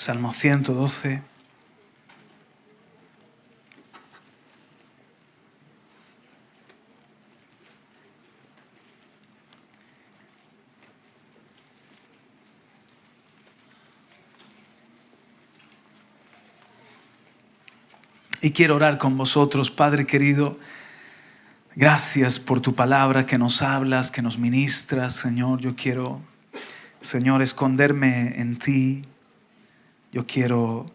Salmo 112. Y quiero orar con vosotros, Padre querido. Gracias por tu palabra que nos hablas, que nos ministras, Señor. Yo quiero, Señor, esconderme en ti. Yo quiero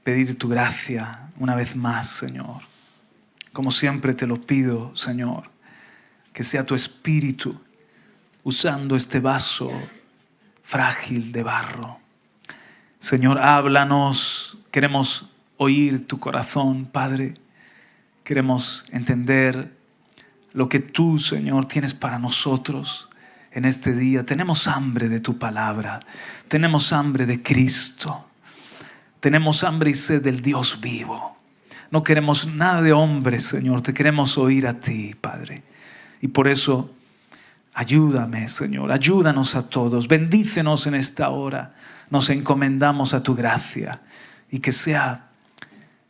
pedir tu gracia una vez más, Señor. Como siempre te lo pido, Señor, que sea tu Espíritu usando este vaso frágil de barro. Señor, háblanos. Queremos oír tu corazón, Padre. Queremos entender lo que tú, Señor, tienes para nosotros en este día. Tenemos hambre de tu palabra. Tenemos hambre de Cristo. Tenemos hambre y sed del Dios vivo. No queremos nada de hombres, Señor. Te queremos oír a ti, Padre. Y por eso, ayúdame, Señor. Ayúdanos a todos. Bendícenos en esta hora. Nos encomendamos a tu gracia. Y que sea,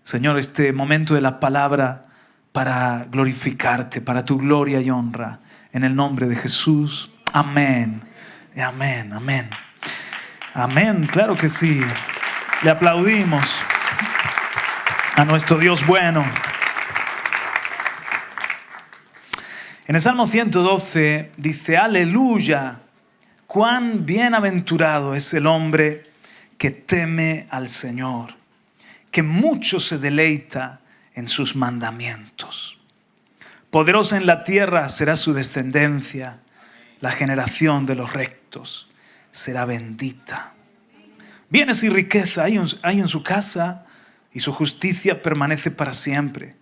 Señor, este momento de la palabra para glorificarte, para tu gloria y honra. En el nombre de Jesús. Amén. Amén, amén. Amén, claro que sí. Le aplaudimos a nuestro Dios bueno. En el Salmo 112 dice: aleluya, cuán bienaventurado es el hombre que teme al Señor, que mucho se deleita en sus mandamientos. Poderosa en la tierra será su descendencia, la generación de los rectos será bendita. Bienes y riqueza hay en su casa, y su justicia permanece para siempre.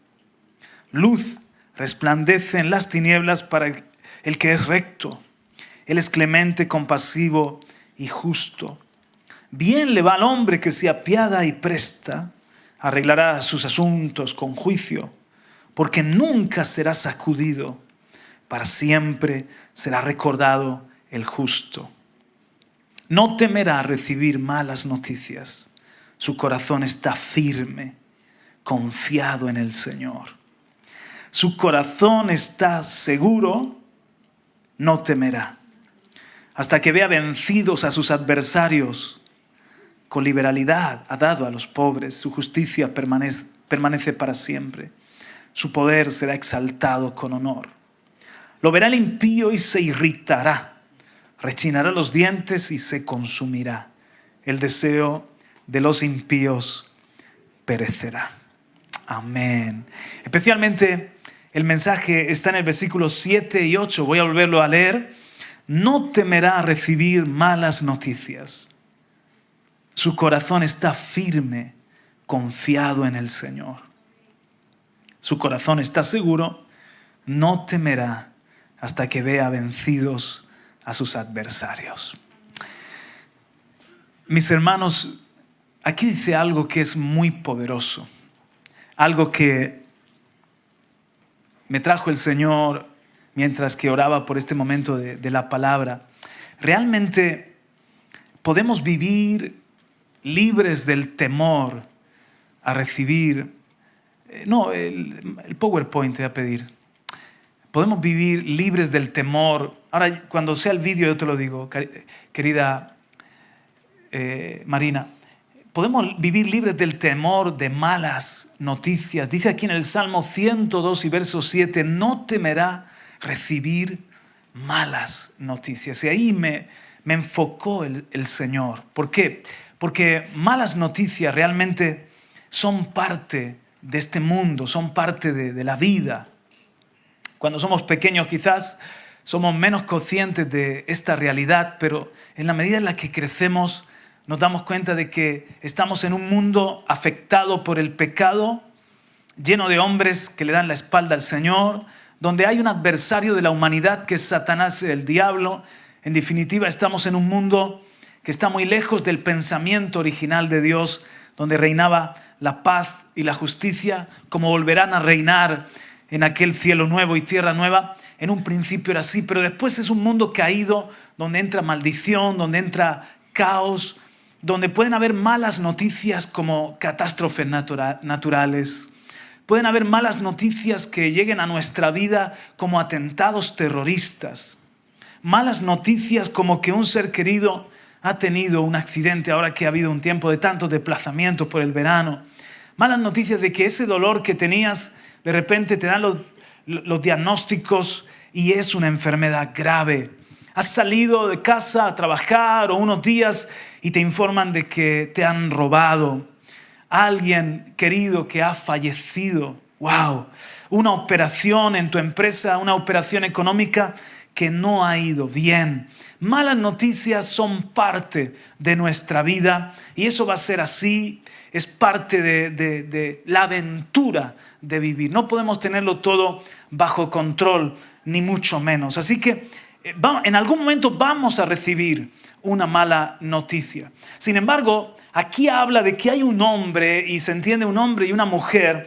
Luz resplandece en las tinieblas para el que es recto. Él es clemente, compasivo y justo. Bien le va al hombre que se apiada y presta, arreglará sus asuntos con juicio, porque nunca será sacudido, para siempre será recordado el justo. No temerá recibir malas noticias. Su corazón está firme, confiado en el Señor. Su corazón está seguro, no temerá. Hasta que vea vencidos a sus adversarios. Con liberalidad ha dado a los pobres. Su justicia permanece para siempre. Su poder será exaltado con honor. Lo verá el impío y se irritará. Rechinará los dientes y se consumirá. El deseo de los impíos perecerá. Amén. Especialmente el mensaje está en el versículo 7 y 8. Voy a volverlo a leer. No temerá recibir malas noticias. Su corazón está firme, confiado en el Señor. Su corazón está seguro, no temerá hasta que vea vencidos a sus adversarios. Mis hermanos, aquí dice algo que es muy poderoso. Algo que me trajo el Señor mientras que oraba por este momento de la palabra. Realmente podemos vivir libres del temor a recibir. El PowerPoint te voy a pedir. Podemos vivir libres del temor. Ahora, cuando sea el vídeo, yo te lo digo, querida Marina. Podemos vivir libres del temor de malas noticias. Dice aquí en el Salmo 102 y verso 7, no temerá recibir malas noticias. Y ahí me enfocó el Señor. ¿Por qué? Porque malas noticias realmente son parte de este mundo, son parte de la vida. Cuando somos pequeños quizás somos menos conscientes de esta realidad, pero en la medida en la que crecemos nos damos cuenta de que estamos en un mundo afectado por el pecado, lleno de hombres que le dan la espalda al Señor, donde hay un adversario de la humanidad que es Satanás, el diablo. En definitiva, estamos en un mundo que está muy lejos del pensamiento original de Dios, donde reinaba la paz y la justicia, como volverán a reinar en aquel cielo nuevo y tierra nueva. En un principio era así, pero después es un mundo caído, donde entra maldición, donde entra caos, donde pueden haber malas noticias como catástrofes naturales. Pueden haber malas noticias que lleguen a nuestra vida como atentados terroristas. Malas noticias como que un ser querido ha tenido un accidente ahora que ha habido un tiempo de tantos desplazamientos por el verano. Malas noticias de que ese dolor que tenías, de repente te dan los diagnósticos y es una enfermedad grave. Has salido de casa a trabajar o unos días y te informan de que te han robado. Alguien querido que ha fallecido. ¡Wow! Una operación en tu empresa, una operación económica que no ha ido bien. Malas noticias son parte de nuestra vida y eso va a ser así. Es parte de la aventura de vivir. No podemos tenerlo todo bajo control, ni mucho menos. Así que en algún momento vamos a recibir una mala noticia. Sin embargo, aquí habla de que hay un hombre, y se entiende un hombre y una mujer,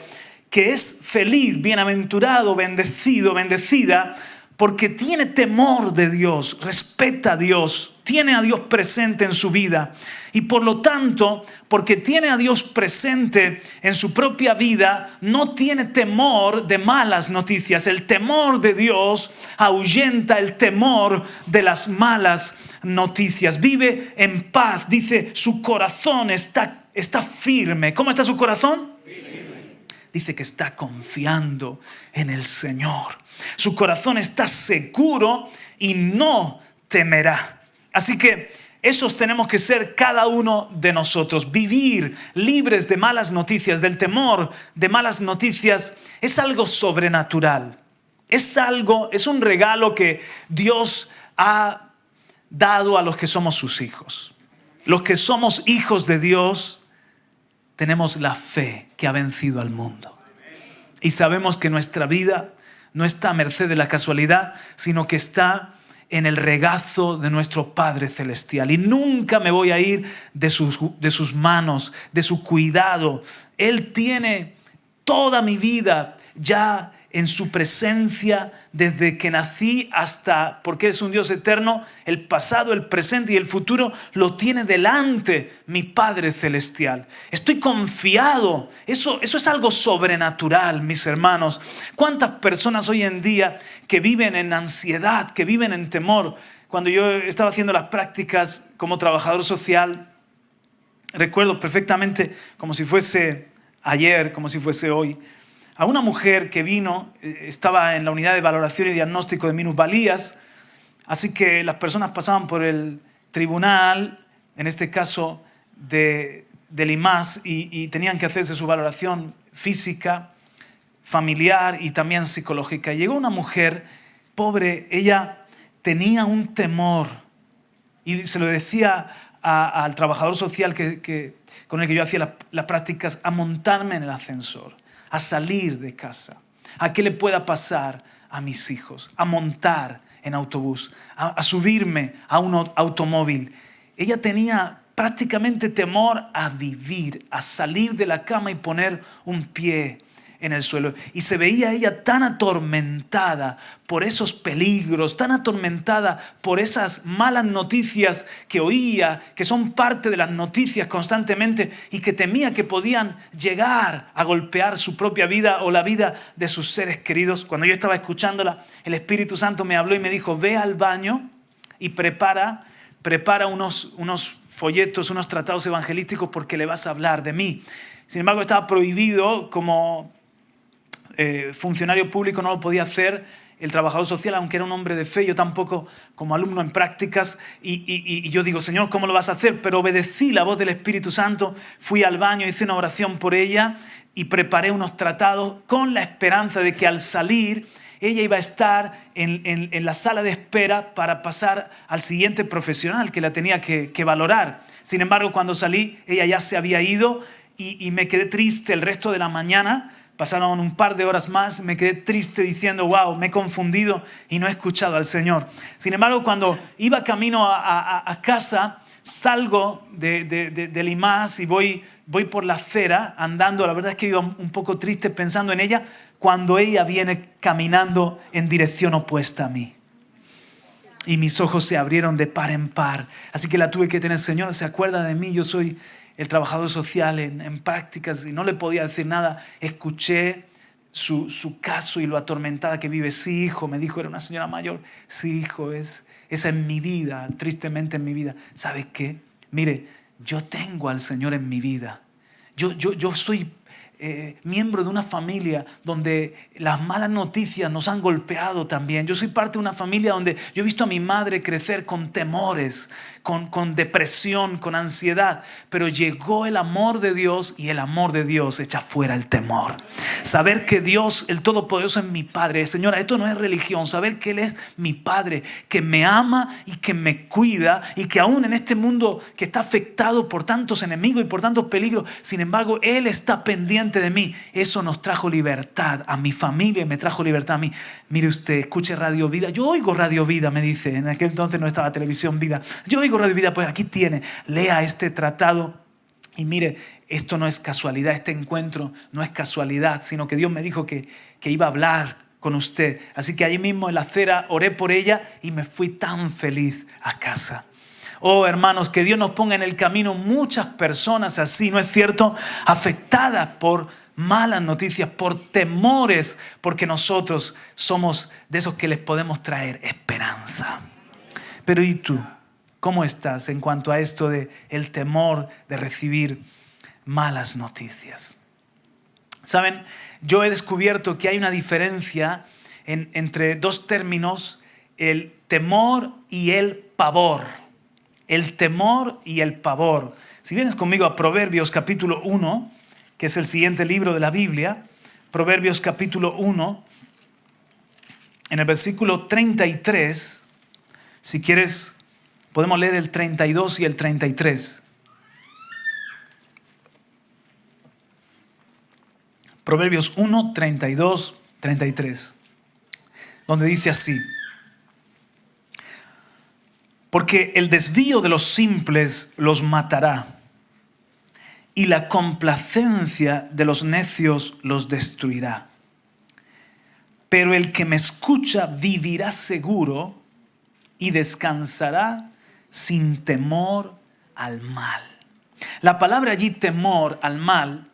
que es feliz, bienaventurado, bendecido, bendecida, porque tiene temor de Dios, respeta a Dios, tiene a Dios presente en su vida. Y por lo tanto, porque tiene a Dios presente en su propia vida, no tiene temor de malas noticias. El temor de Dios ahuyenta el temor de las malas noticias. Vive en paz, dice, su corazón está firme. ¿Cómo está su corazón? Dice que está confiando en el Señor. Su corazón está seguro y no temerá. Así que esos tenemos que ser cada uno de nosotros. Vivir libres de malas noticias, del temor de malas noticias, es algo sobrenatural. Es un regalo que Dios ha dado a los que somos sus hijos. Los que somos hijos de Dios tenemos la fe que ha vencido al mundo. Y sabemos que nuestra vida no está a merced de la casualidad, sino que está en el regazo de nuestro Padre Celestial. Y nunca me voy a ir de sus manos, de su cuidado. Él tiene toda mi vida ya en su presencia desde que nací hasta, porque es un Dios eterno, el pasado, el presente y el futuro lo tiene delante mi Padre Celestial. Estoy confiado. Eso es algo sobrenatural, mis hermanos. ¿Cuántas personas hoy en día que viven en ansiedad, que viven en temor? Cuando yo estaba haciendo las prácticas como trabajador social, recuerdo perfectamente, como si fuese ayer, como si fuese hoy, a una mujer que vino, estaba en la unidad de valoración y diagnóstico de minusvalías, así que las personas pasaban por el tribunal, en este caso del IMAS, y tenían que hacerse su valoración física, familiar y también psicológica. Llegó una mujer, pobre, ella tenía un temor, y se lo decía al trabajador social con el que yo hacía las prácticas, a montarme en el ascensor, a salir de casa, a qué le pueda pasar a mis hijos, a montar en autobús, a subirme a un automóvil. Ella tenía prácticamente temor a vivir, a salir de la cama y poner un pie en el suelo. Y se veía ella tan atormentada por esos peligros, tan atormentada por esas malas noticias que oía, que son parte de las noticias constantemente y que temía que podían llegar a golpear su propia vida o la vida de sus seres queridos. Cuando yo estaba escuchándola, el Espíritu Santo me habló y me dijo, ve al baño y prepara unos folletos, unos tratados evangelísticos porque le vas a hablar de mí. Sin embargo, estaba prohibido como funcionario público, no lo podía hacer. El trabajador social, aunque era un hombre de fe, yo tampoco, como alumno en prácticas, y yo digo, Señor, ¿cómo lo vas a hacer? Pero obedecí la voz del Espíritu Santo, fui al baño, hice una oración por ella y preparé unos tratados con la esperanza de que al salir ella iba a estar en la sala de espera para pasar al siguiente profesional que la tenía que valorar. Sin embargo, cuando salí, ella ya se había ido y me quedé triste el resto de la mañana. Pasaron un par de horas más, me quedé triste diciendo, wow, me he confundido y no he escuchado al Señor. Sin embargo, cuando iba camino a casa, salgo del IMAS y voy por la acera andando. La verdad es que iba un poco triste pensando en ella cuando ella viene caminando en dirección opuesta a mí. y mis ojos se abrieron de par en par. Así que la tuve que tener. Señora, ¿se acuerda de mí? Yo soy el trabajador social en prácticas y no le podía decir nada. Escuché su caso y lo atormentada que vive. Sí, hijo, me dijo, era una señora mayor. Sí, hijo, esa es mi vida, tristemente en mi vida. ¿Sabe qué? Mire, yo tengo al Señor en mi vida. Yo soy miembro de una familia donde las malas noticias nos han golpeado también. Yo soy parte de una familia donde yo he visto a mi madre crecer con temores, con depresión, con ansiedad. Pero llegó el amor de Dios y el amor de Dios echa fuera el temor. Saber que Dios, el Todopoderoso, es mi Padre. Señora, esto no es religión. Saber que Él es mi Padre, que me ama y que me cuida y que aún en este mundo que está afectado por tantos enemigos y por tantos peligros, sin embargo, Él está pendiente de mí. Eso nos trajo libertad a mi familia y me trajo libertad a mí. Mire usted, escuche Radio Vida. Yo oigo Radio Vida, me dice. En aquel entonces no estaba Televisión Vida. Yo oigo Radio Vida, pues aquí tiene. Lea este tratado y mire, esto no es casualidad, este encuentro no es casualidad, sino que Dios me dijo que iba a hablar con usted. Así que ahí mismo en la acera oré por ella y me fui tan feliz a casa. Oh, hermanos, que Dios nos ponga en el camino muchas personas así, ¿no es cierto? Afectadas por malas noticias, por temores, porque nosotros somos de esos que les podemos traer esperanza. Pero ¿y tú? ¿Cómo estás en cuanto a esto de el temor de recibir malas noticias? ¿Saben? Yo he descubierto que hay una diferencia entre dos términos, el temor y el pavor. El temor y el pavor. Si vienes conmigo a Proverbios capítulo 1, que es el siguiente libro de la Biblia, Proverbios capítulo 1, en el versículo 33, si quieres, podemos leer el 32 y el 33. Proverbios 1, 32, 33. Donde dice así: porque el desvío de los simples los matará, y la complacencia de los necios los destruirá. Pero el que me escucha vivirá seguro y descansará sin temor al mal. La palabra allí, temor al mal,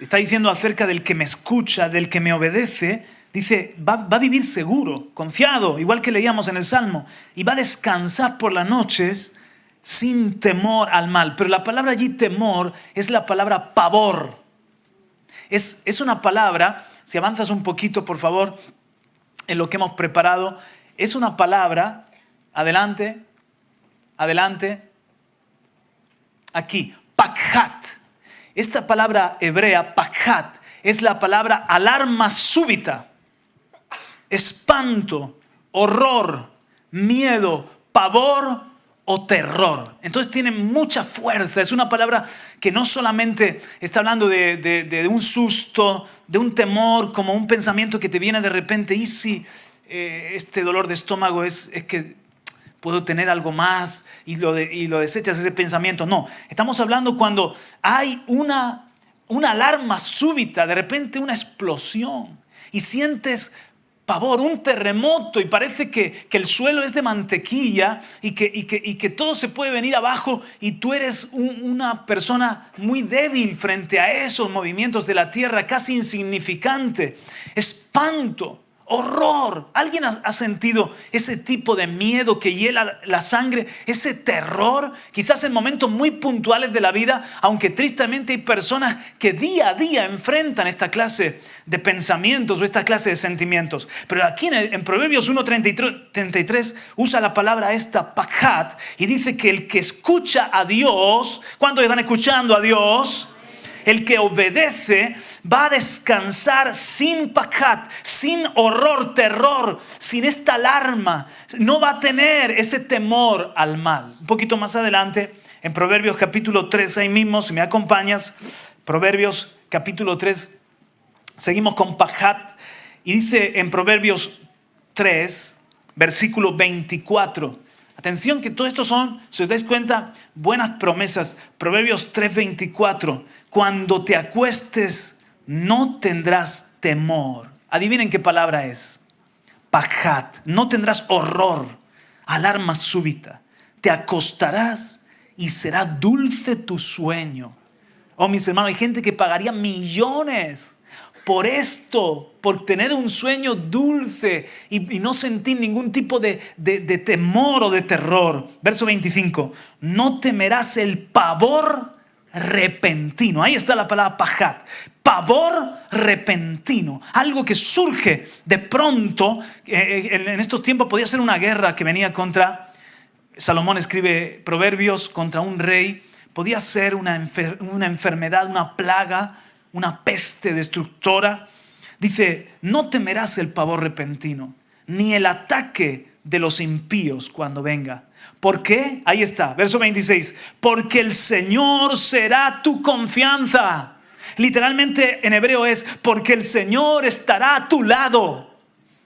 está diciendo acerca del que me escucha, del que me obedece. Dice, va a vivir seguro, confiado, igual que leíamos en el Salmo, y va a descansar por las noches sin temor al mal. Pero la palabra allí, temor, es la palabra pavor. Es una palabra, si avanzas un poquito, por favor, en lo que hemos preparado, es una palabra, adelante, aquí, pakhat. Esta palabra hebrea, pakhat, es la palabra alarma súbita, espanto, horror, miedo, pavor o terror. Entonces tiene mucha fuerza. Es una palabra que no solamente está hablando de un susto, de un temor, como un pensamiento que te viene de repente. ¿Y si este dolor de estómago es que puedo tener algo más? Y lo desechas ese pensamiento. No, estamos hablando cuando hay una alarma súbita, de repente una explosión. Y sientes pavor, un terremoto, y parece que el suelo es de mantequilla y que todo se puede venir abajo y tú eres una persona muy débil frente a esos movimientos de la tierra, casi insignificante. Espanto, horror. ¿Alguien ha sentido ese tipo de miedo que hiela la sangre? Ese terror, quizás en momentos muy puntuales de la vida, aunque tristemente hay personas que día a día enfrentan esta clase de pensamientos o esta clase de sentimientos. Pero aquí en Proverbios 1:33 usa la palabra esta, pakhat, y dice que el que escucha a Dios, ¿cuántos están escuchando a Dios? El que obedece va a descansar sin pakhat, sin horror, terror, sin esta alarma. No va a tener ese temor al mal. Un poquito más adelante, en Proverbios capítulo 3, ahí mismo, si me acompañas, Proverbios capítulo 3, seguimos con pakhat. Y dice en Proverbios 3, versículo 24. Atención que todo esto son, si os dais cuenta, buenas promesas. Proverbios 3:24. Cuando te acuestes no tendrás temor. Adivinen qué palabra es. Pakhat. No tendrás horror. alarma súbita. Te acostarás y será dulce tu sueño. Oh, mis hermanos, hay gente que pagaría millones por esto, por tener un sueño dulce y no sentir ningún tipo de temor o de terror. Verso 25. No temerás el pavor repentino. Ahí está la palabra pajat. Pavor repentino. Algo que surge de pronto. En estos tiempos podía ser una guerra que venía contra... Salomón escribe Proverbios contra un rey. Podía ser una enfermedad, una plaga, una peste destructora. Dice, no temerás el pavor repentino, ni el ataque de los impíos cuando venga. ¿Por qué? Ahí está, verso 26. Porque el Señor será tu confianza. Literalmente en hebreo es, porque el Señor estará a tu lado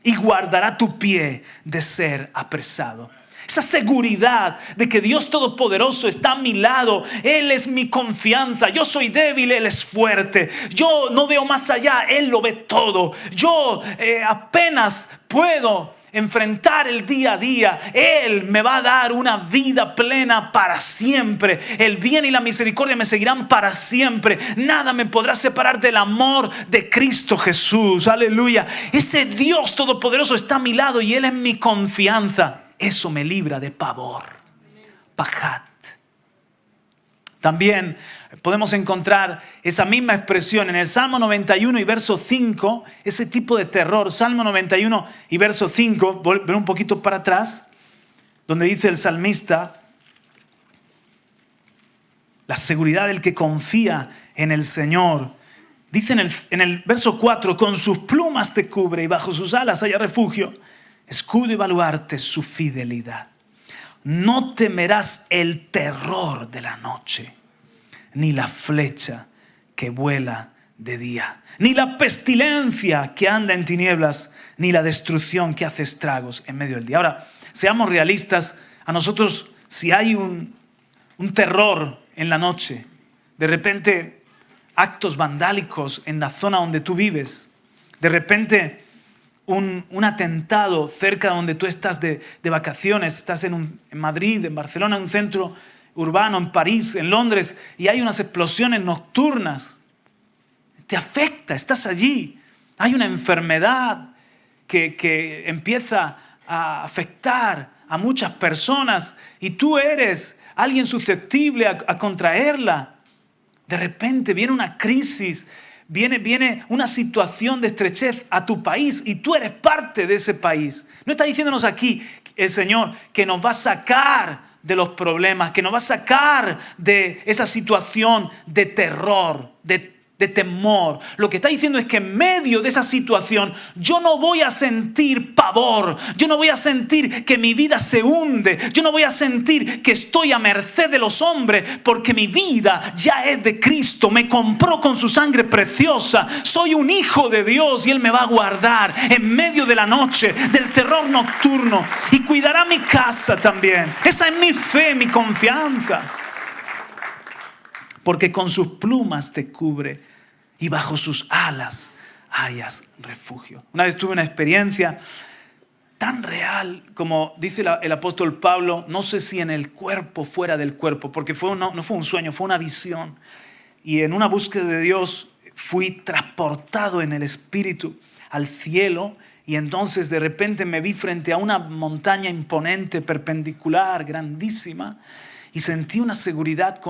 y guardará tu pie de ser apresado. Esa seguridad de que Dios Todopoderoso está a mi lado. Él es mi confianza. Yo soy débil, Él es fuerte. Yo no veo más allá, Él lo ve todo. Yo apenas puedo enfrentar el día a día. Él me va a dar una vida plena para siempre. El bien y la misericordia me seguirán para siempre. Nada me podrá separar del amor de Cristo Jesús. Aleluya. Ese Dios Todopoderoso está a mi lado y Él es mi confianza. Eso me libra de pavor. Pajat. También podemos encontrar esa misma expresión en el Salmo 91 y verso 5. Ese tipo de terror. Salmo 91 y verso 5. Volver un poquito para atrás. Donde dice el salmista. La seguridad del que confía en el Señor. Dice en el verso 4. Con sus plumas te cubre y bajo sus alas haya refugio. Escudo y baluarte su fidelidad. No temerás el terror de la noche, ni la flecha que vuela de día, ni la pestilencia que anda en tinieblas, ni la destrucción que hace estragos en medio del día. Ahora, seamos realistas. A nosotros, si hay un terror en la noche, de repente actos vandálicos en la zona donde tú vives, de repente un atentado cerca de donde tú estás de vacaciones, estás en Madrid, en Barcelona, en un centro urbano, en París, en Londres, y hay unas explosiones nocturnas. Te afecta, estás allí. Hay una enfermedad que empieza a afectar a muchas personas y tú eres alguien susceptible a contraerla. De repente viene una crisis. Viene una situación de estrechez a tu país y tú eres parte de ese país. No está diciéndonos aquí el Señor que nos va a sacar de los problemas, que nos va a sacar de esa situación de terror, de temor. Lo que está diciendo es que en medio de esa situación yo no voy a sentir pavor, yo no voy a sentir que mi vida se hunde, yo no voy a sentir que estoy a merced de los hombres, porque mi vida ya es de Cristo, me compró con su sangre preciosa, soy un hijo de Dios y Él me va a guardar en medio de la noche, del terror nocturno, y cuidará mi casa también. Esa es mi fe, mi confianza, porque con sus plumas te cubre y bajo sus alas hayas refugio. Una vez tuve una experiencia tan real como dice el apóstol Pablo, no sé si en el cuerpo o fuera del cuerpo, porque no fue un sueño, fue una visión. Y en una búsqueda de Dios fui transportado en el Espíritu al cielo y entonces de repente me vi frente a una montaña imponente, perpendicular, grandísima. Y sentí una seguridad,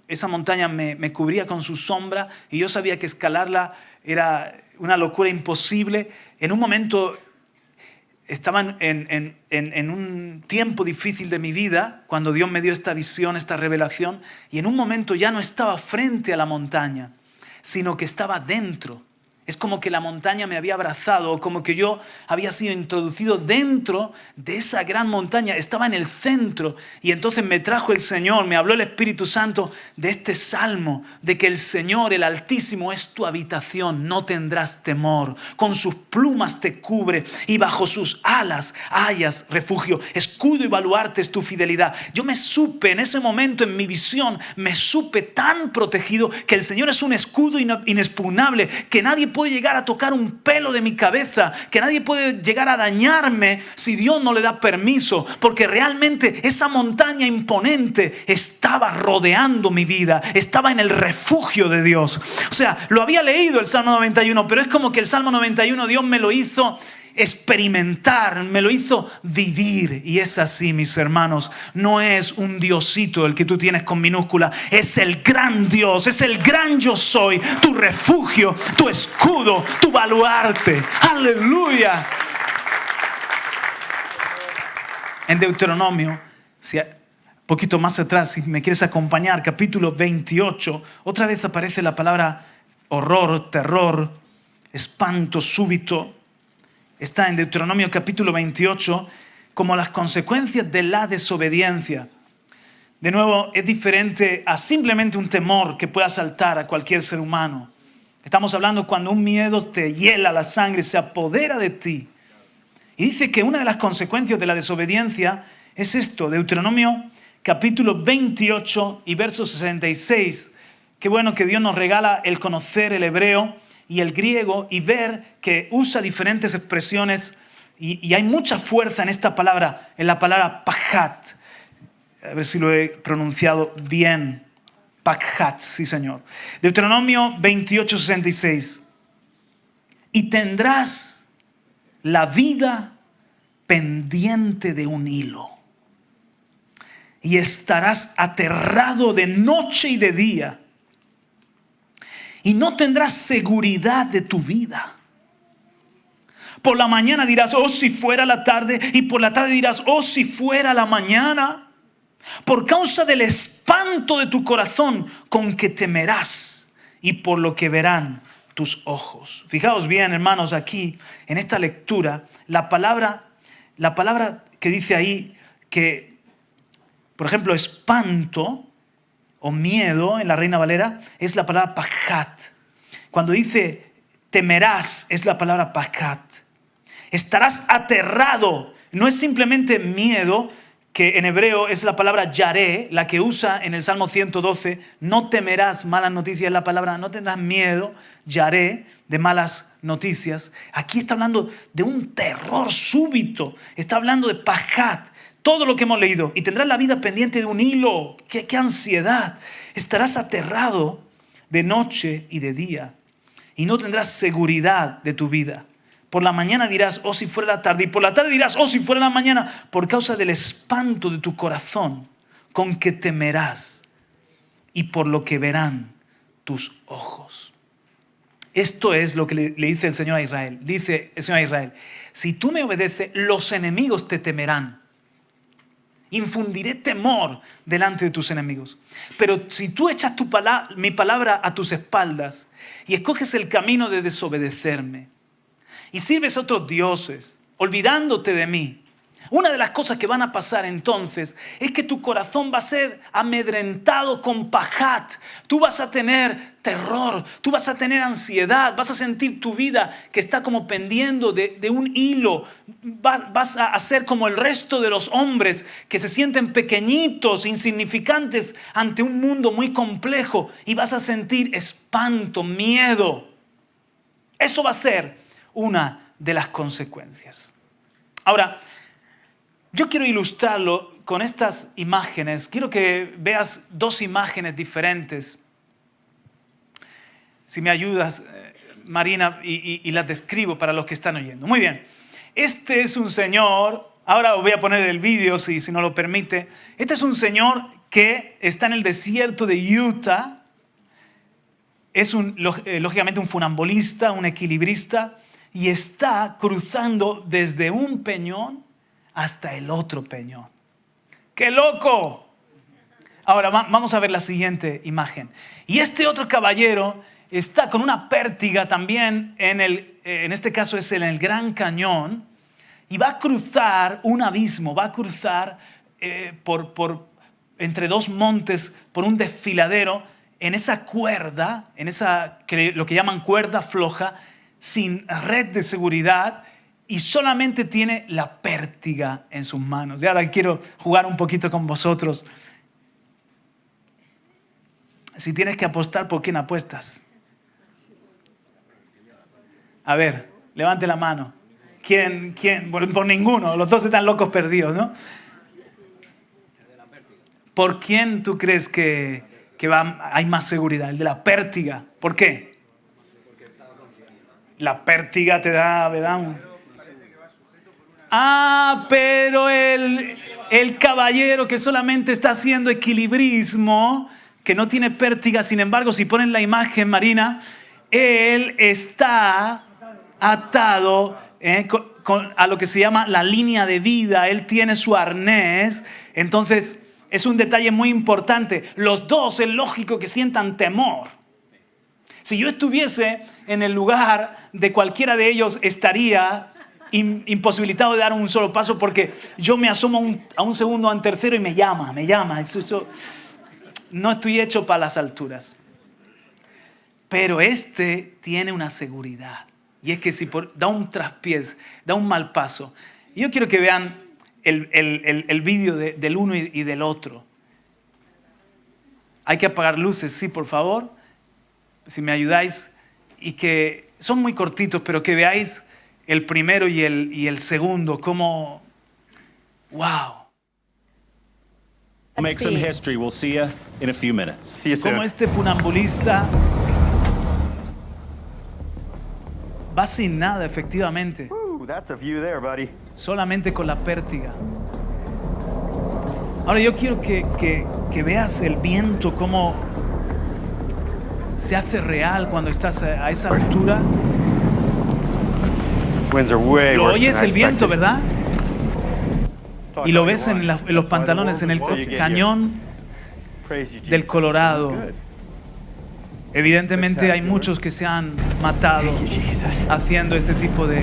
esa montaña me cubría con su sombra y yo sabía que escalarla era una locura imposible. En un momento estaba en un tiempo difícil de mi vida, cuando Dios me dio esta visión, esta revelación, y en un momento ya no estaba frente a la montaña, sino que estaba dentro. Es como que la montaña me había abrazado, o como que yo había sido introducido dentro de esa gran montaña. Estaba en el centro y entonces me trajo el Señor, me habló el Espíritu Santo de este salmo, de que el Señor, el Altísimo, es tu habitación, no tendrás temor. Con sus plumas te cubre y bajo sus alas hayas refugio. Escudo y baluarte es tu fidelidad. Yo me supe en ese momento, en mi visión, me supe tan protegido que el Señor es un escudo inexpugnable que nadie puede llegar a tocar un pelo de mi cabeza, que nadie puede llegar a dañarme si Dios no le da permiso, porque realmente esa montaña imponente estaba rodeando mi vida, estaba en el refugio de Dios. O sea, lo había leído el Salmo 91, pero es como que el Salmo 91 Dios me lo hizo experimentar, me lo hizo vivir. Y es así, mis hermanos, no es un Diosito el que tú tienes con minúscula, es el gran Dios, es el gran yo soy, tu refugio, tu escudo, tu baluarte. Aleluya. En Deuteronomio, si un poquito más atrás, si me quieres acompañar, capítulo 28, otra vez aparece la palabra horror, terror, espanto súbito. Está en Deuteronomio capítulo 28 como las consecuencias de la desobediencia. De nuevo, es diferente a simplemente un temor que pueda asaltar a cualquier ser humano. Estamos hablando cuando un miedo te hiela la sangre, se apodera de ti. Y dice que una de las consecuencias de la desobediencia es esto, Deuteronomio capítulo 28 y verso 66. Qué bueno que Dios nos regala el conocer el hebreo y el griego y ver que usa diferentes expresiones y hay mucha fuerza en esta palabra, en la palabra pachat. A ver si lo he pronunciado bien. Pachat, sí señor. Deuteronomio 28, 66. Y tendrás la vida pendiente de un hilo. Y estarás aterrado de noche y de día. Y no tendrás seguridad de tu vida. Por la mañana dirás, oh, si fuera la tarde. Y por la tarde dirás, oh, si fuera la mañana. Por causa del espanto de tu corazón con que temerás. Y por lo que verán tus ojos. Fijaos bien, hermanos, aquí en esta lectura, la palabra que dice ahí que, por ejemplo, espanto o miedo en la Reina Valera es la palabra pachat. Cuando dice temerás es la palabra pachat. Estarás aterrado. No es simplemente miedo, que en hebreo es la palabra yaré, la que usa en el Salmo 112. No temerás malas noticias, es la palabra, no tendrás miedo, yaré, de malas noticias. Aquí está hablando de un terror súbito. Está hablando de pachat. Todo lo que hemos leído. Y tendrás la vida pendiente de un hilo. ¡Qué ansiedad! Estarás aterrado de noche y de día. Y no tendrás seguridad de tu vida. Por la mañana dirás, oh, si fuera la tarde. Y por la tarde dirás, oh, si fuera la mañana. Por causa del espanto de tu corazón con que temerás. Y por lo que verán tus ojos. Esto es lo que le dice el Señor a Israel. Dice el Señor a Israel, si tú me obedeces, los enemigos te temerán. Infundiré temor delante de tus enemigos. Pero si tú echas mi palabra a tus espaldas y escoges el camino de desobedecerme y sirves a otros dioses, olvidándote de mí, una de las cosas que van a pasar entonces es que tu corazón va a ser amedrentado con pachat. Tú vas a tener terror, tú vas a tener ansiedad, vas a sentir tu vida que está como pendiendo de un hilo. Vas a ser como el resto de los hombres que se sienten pequeñitos, insignificantes ante un mundo muy complejo y vas a sentir espanto, miedo. Eso va a ser una de las consecuencias. Ahora, yo quiero ilustrarlo con estas imágenes. Quiero que veas dos imágenes diferentes. Si me ayudas, Marina, y las describo para los que están oyendo. Muy bien. Este es un señor, ahora voy a poner el vídeo si no lo permite. Este es un señor que está en el desierto de Utah. Es lógicamente un funambulista, un equilibrista, y está cruzando desde un peñón hasta el otro peñón. ¡Qué loco! Ahora vamos a ver la siguiente imagen. Y este otro caballero está con una pértiga también en este caso es en el Gran Cañón, y va a cruzar un abismo, va a cruzar entre dos montes por un desfiladero en esa cuerda, lo que llaman cuerda floja, sin red de seguridad, y solamente tiene la pértiga en sus manos. Y ahora quiero jugar un poquito con vosotros. Si tienes que apostar, ¿por quién apuestas? A ver, levante la mano. ¿Quién? Por ninguno. Los dos están locos perdidos, ¿no? ¿Por quién tú crees que hay más seguridad? El de la pértiga. ¿Por qué? La pértiga te da, ¿verdad? Pero el caballero que solamente está haciendo equilibrismo, que no tiene pértiga, sin embargo, si ponen la imagen, Marina, él está atado a lo que se llama la línea de vida. Él tiene su arnés. Entonces, es un detalle muy importante. Los dos es lógico que sientan temor. Si yo estuviese en el lugar de cualquiera de ellos, estaría imposibilitado de dar un solo paso, porque yo me asomo a un segundo, a un tercero y me llama. Eso, no estoy hecho para las alturas. Pero este tiene una seguridad. Y es que si da un traspiés, da un mal paso. Y yo quiero que vean el vídeo del uno y del otro. Hay que apagar luces, sí, por favor. Si me ayudáis. Y que son muy cortitos, pero que veáis el primero y el segundo. Como, wow. Make some history. We'll see you in a few minutes. See you soon. Como este funambulista va sin nada, efectivamente. That's a view there, buddy. Solamente con la pértiga. Ahora yo quiero que veas el viento, cómo se hace real cuando estás a esa altura. Winds are way Lo worse oyes than I el viento, expected. ¿verdad? Y lo ves en los pantalones, en el cañón Praise you, del Jesus. Colorado. Good. Evidentemente hay muchos que se han matado haciendo este tipo de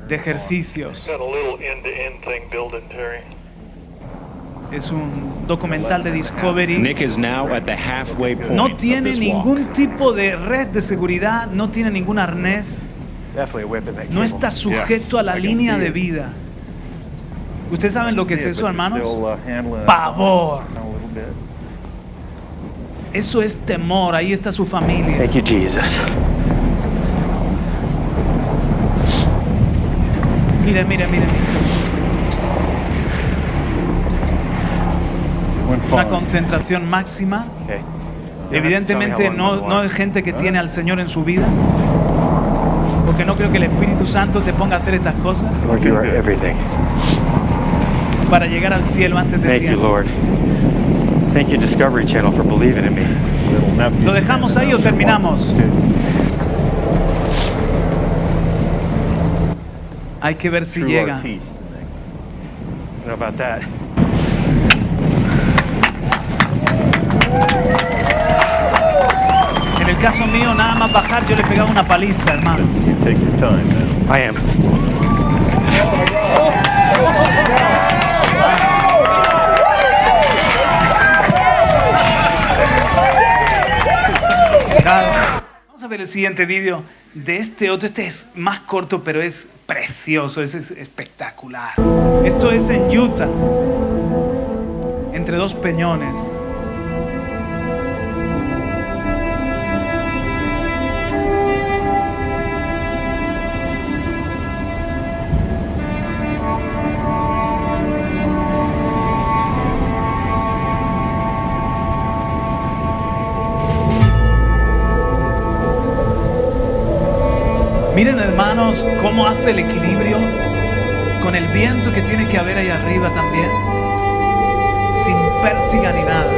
ejercicios. Got a little end-to-end thing building, Terry. Es un documental de Discovery. Nick is now at the halfway point No of tiene this walk. ningún tipo de red de seguridad, no tiene ningún arnés, Definitely a whip in that no cable. está sujeto a la I can línea see de it. vida. ¿Ustedes saben lo que es See it, eso, but hermanos? still, handling it Pavor. a little bit. Eso es temor, ahí está su familia. Thank you, Jesus. Mira. Una concentración máxima. Okay. Evidentemente no es gente que tiene al Señor en su vida, porque no creo que el Espíritu Santo te ponga a hacer estas cosas Lord, you are everything. para llegar al cielo antes de Thank you, tiempo. Lord. Thank you, Discovery Channel, for believing in me. ¿Lo dejamos ahí o terminamos? Hay que ver si llega. I don't know about that. En el caso mío, nada más bajar, yo le pegaba una paliza, hermanos. Take your time, man. I am. Claro. Vamos a ver el siguiente vídeo de este otro. Este es más corto, pero es precioso, es espectacular. Esto es en Utah, entre dos peñones. Miren, hermanos, cómo hace el equilibrio con el viento que tiene que haber ahí arriba también, sin pértiga ni nada.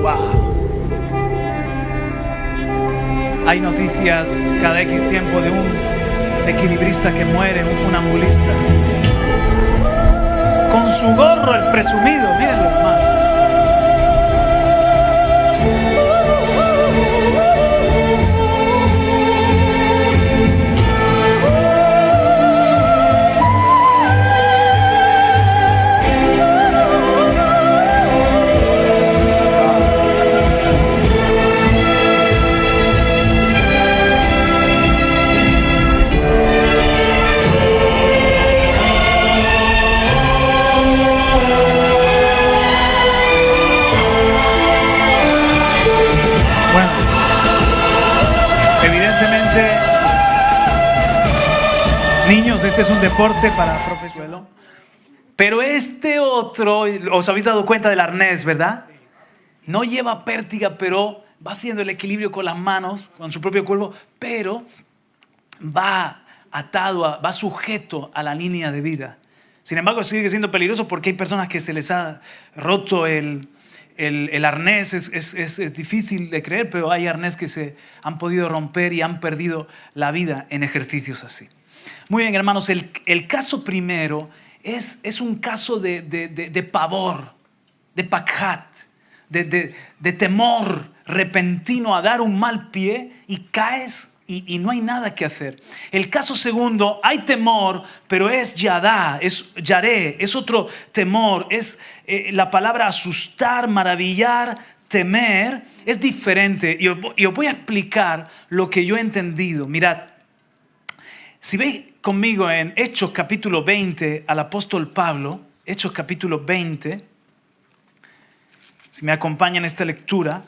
¡Wow! Hay noticias cada X tiempo de un equilibrista que muere, un funambulista. Con su gorro, el presumido, mírenlo, hermano. Este es un deporte para profesionales. Pero este otro, os habéis dado cuenta del arnés, ¿verdad? No lleva pértiga, pero va haciendo el equilibrio con las manos, con su propio cuerpo, pero va atado, va sujeto a la línea de vida. Sin embargo, sigue siendo peligroso porque hay personas que se les ha roto el arnés. Es difícil de creer, pero hay arnés que se han podido romper y han perdido la vida en ejercicios así. Muy bien, hermanos, el caso primero es un caso de pavor, de pakhat, de temor repentino a dar un mal pie y caes y no hay nada que hacer. El caso segundo, hay temor, pero es yadá, es yaré, es otro temor, es la palabra asustar, maravillar, temer, es diferente. Y os voy a explicar lo que yo he entendido. Mirad, si veis conmigo en Hechos capítulo 20 al apóstol Pablo, Hechos capítulo 20, si me acompañan en esta lectura,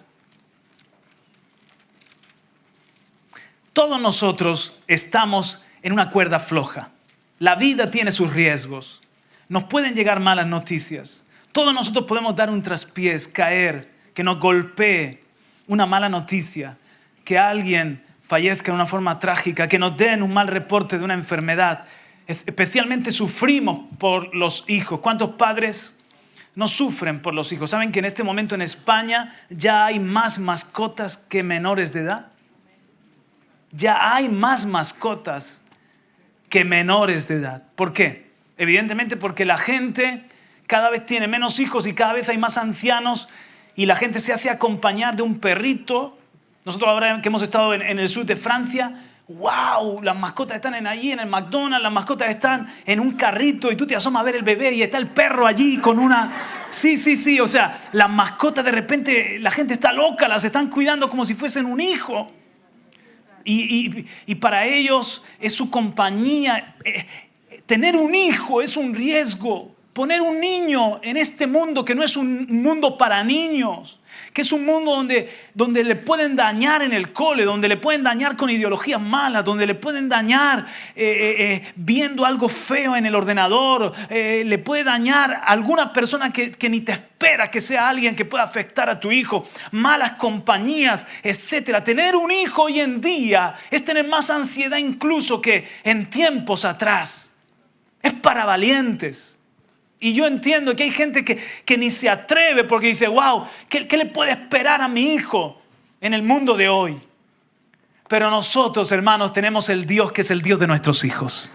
todos nosotros estamos en una cuerda floja. La vida tiene sus riesgos. Nos pueden llegar malas noticias. Todos nosotros podemos dar un traspiés, caer, que nos golpee una mala noticia, que alguien fallezca de una forma trágica, que nos den un mal reporte de una enfermedad. Especialmente sufrimos por los hijos. ¿Cuántos padres no sufren por los hijos? ¿Saben que en este momento en España ya hay más mascotas que menores de edad? Ya hay más mascotas que menores de edad. ¿Por qué? Evidentemente porque la gente cada vez tiene menos hijos y cada vez hay más ancianos y la gente se hace acompañar de un perrito. Nosotros ahora que hemos estado en el sur de Francia, ¡wow! Las mascotas están allí en el McDonald's, las mascotas están en un carrito y tú te asomas a ver el bebé y está el perro allí con una... Sí, o sea, las mascotas de repente, la gente está loca, las están cuidando como si fuesen un hijo. Y para ellos es su compañía. Tener un hijo es un riesgo. Poner un niño en este mundo que no es un mundo para niños, que es un mundo donde le pueden dañar en el cole, donde le pueden dañar con ideologías malas, donde le pueden dañar viendo algo feo en el ordenador, le puede dañar a alguna persona que ni te espera que sea alguien que pueda afectar a tu hijo, malas compañías, etc. Tener un hijo hoy en día es tener más ansiedad incluso que en tiempos atrás. Es para valientes. Y yo entiendo que hay gente que ni se atreve porque dice, wow, ¿qué le puede esperar a mi hijo en el mundo de hoy? Pero nosotros, hermanos, tenemos el Dios que es el Dios de nuestros hijos.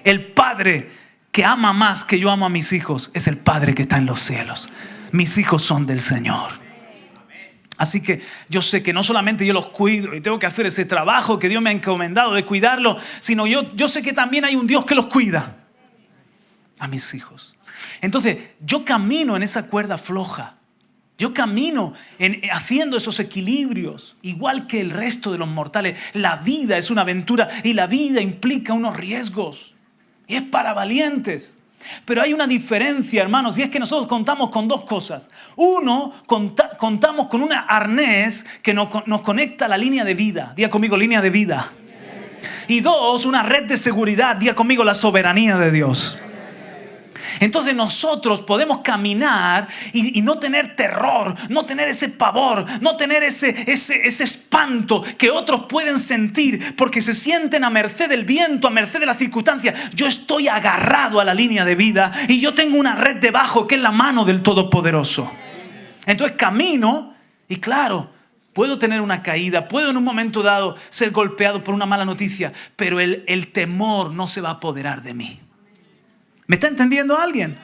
El Padre que ama más que yo amo a mis hijos es el Padre que está en los cielos. Mis hijos son del Señor. Así que yo sé que no solamente yo los cuido y tengo que hacer ese trabajo que Dios me ha encomendado de cuidarlos, sino yo sé que también hay un Dios que los cuida a mis hijos. Entonces, yo camino en esa cuerda floja. Yo camino haciendo esos equilibrios, igual que el resto de los mortales. La vida es una aventura y la vida implica unos riesgos. Y es para valientes. Pero hay una diferencia, hermanos, y es que nosotros contamos con dos cosas. Uno, contamos con un arnés que nos conecta a la línea de vida. Diga conmigo, línea de vida. Y dos, una red de seguridad. Diga conmigo, la soberanía de Dios. Entonces nosotros podemos caminar y no tener terror, no tener ese pavor, no tener ese espanto que otros pueden sentir porque se sienten a merced del viento, a merced de las circunstancias. Yo estoy agarrado a la línea de vida y yo tengo una red debajo que es la mano del Todopoderoso. Entonces camino y claro, puedo tener una caída, puedo en un momento dado ser golpeado por una mala noticia, pero el temor no se va a apoderar de mí. ¿Me está entendiendo alguien?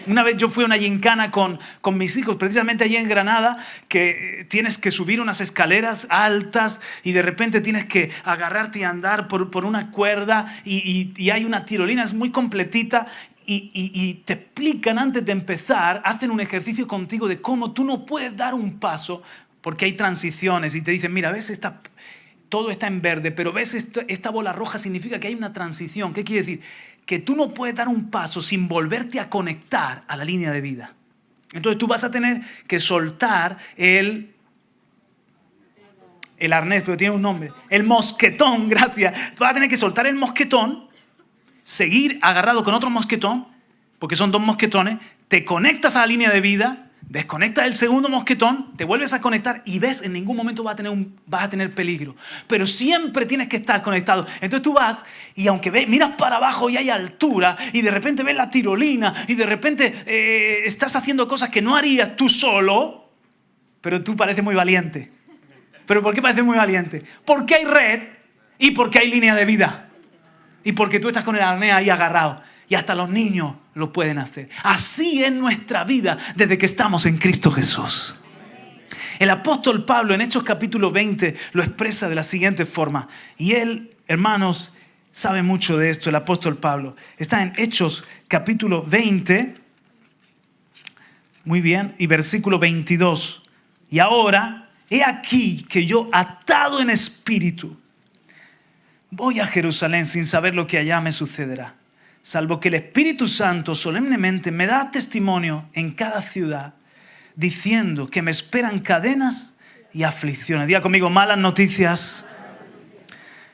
Una vez yo fui a una gincana con mis hijos, precisamente allí en Granada, que tienes que subir unas escaleras altas y de repente tienes que agarrarte y andar por una cuerda y hay una tirolina, es muy completita y te explican antes de empezar, hacen un ejercicio contigo de cómo tú no puedes dar un paso porque hay transiciones y te dicen, mira, ves todo está en verde, pero ves esta bola roja significa que hay una transición. ¿Qué quiere decir? Que tú no puedes dar un paso sin volverte a conectar a la línea de vida. Entonces tú vas a tener que soltar el arnés, pero tiene un nombre. El mosquetón, gracias. Tú vas a tener que soltar el mosquetón seguir agarrado con otro mosquetón, porque son 2 mosquetones, te conectas a la línea de vida, desconectas el segundo mosquetón, te vuelves a conectar y ves, en ningún momento vas a tener peligro. Pero siempre tienes que estar conectado. Entonces tú vas y aunque miras para abajo y hay altura y de repente ves la tirolina y de repente estás haciendo cosas que no harías tú solo, pero tú pareces muy valiente. ¿Pero por qué pareces muy valiente? Porque hay red y porque hay línea de vida. Y porque tú estás con el arnés ahí agarrado. Y hasta los niños lo pueden hacer. Así es nuestra vida desde que estamos en Cristo Jesús. El apóstol Pablo en Hechos capítulo 20 lo expresa de la siguiente forma. Y él, hermanos, sabe mucho de esto, el apóstol Pablo. Está en Hechos capítulo 20, muy bien, y versículo 22. Y ahora, he aquí que yo, atado en espíritu, voy a Jerusalén sin saber lo que allá me sucederá, salvo que el Espíritu Santo solemnemente me da testimonio en cada ciudad, diciendo que me esperan cadenas y aflicciones. Diga conmigo, malas noticias.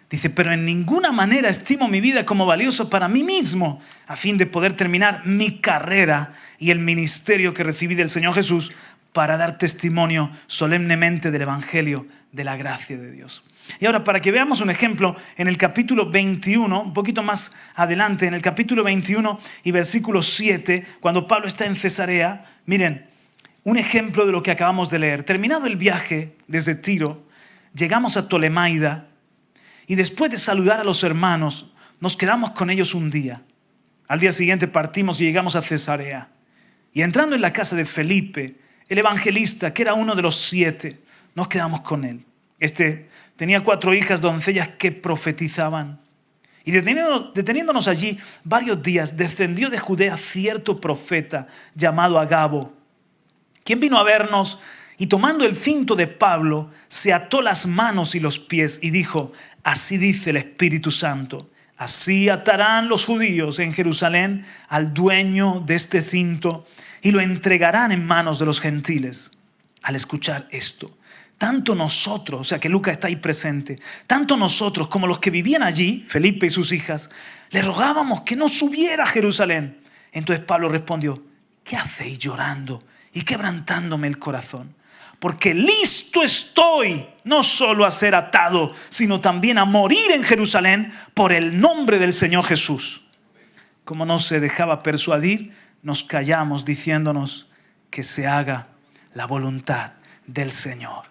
Dice, pero en ninguna manera estimo mi vida como valiosa para mí mismo, a fin de poder terminar mi carrera y el ministerio que recibí del Señor Jesús para dar testimonio solemnemente del Evangelio de la gracia de Dios. Y ahora, para que veamos un ejemplo, en el capítulo 21, un poquito más adelante, en el capítulo 21 y versículo 7, cuando Pablo está en Cesarea, miren, un ejemplo de lo que acabamos de leer. Terminado el viaje desde Tiro, llegamos a Tolemaida y después de saludar a los hermanos, nos quedamos con ellos un día. Al día siguiente partimos y llegamos a Cesarea. Y entrando en la casa de Felipe, el evangelista, que era uno de los 7, nos quedamos con él. Tenía 4 hijas doncellas que profetizaban. Y deteniéndonos allí varios días, descendió de Judea cierto profeta llamado Agabo, quien vino a vernos y tomando el cinto de Pablo, se ató las manos y los pies y dijo, así dice el Espíritu Santo, así atarán los judíos en Jerusalén al dueño de este cinto y lo entregarán en manos de los gentiles. Al escuchar esto, tanto nosotros, o sea que Lucas está ahí presente, tanto nosotros como los que vivían allí, Felipe y sus hijas, le rogábamos que no subiera a Jerusalén. Entonces Pablo respondió, ¿qué hacéis llorando y quebrantándome el corazón? Porque listo estoy, no solo a ser atado, sino también a morir en Jerusalén por el nombre del Señor Jesús. Como no se dejaba persuadir, nos callamos diciéndonos que se haga la voluntad del Señor.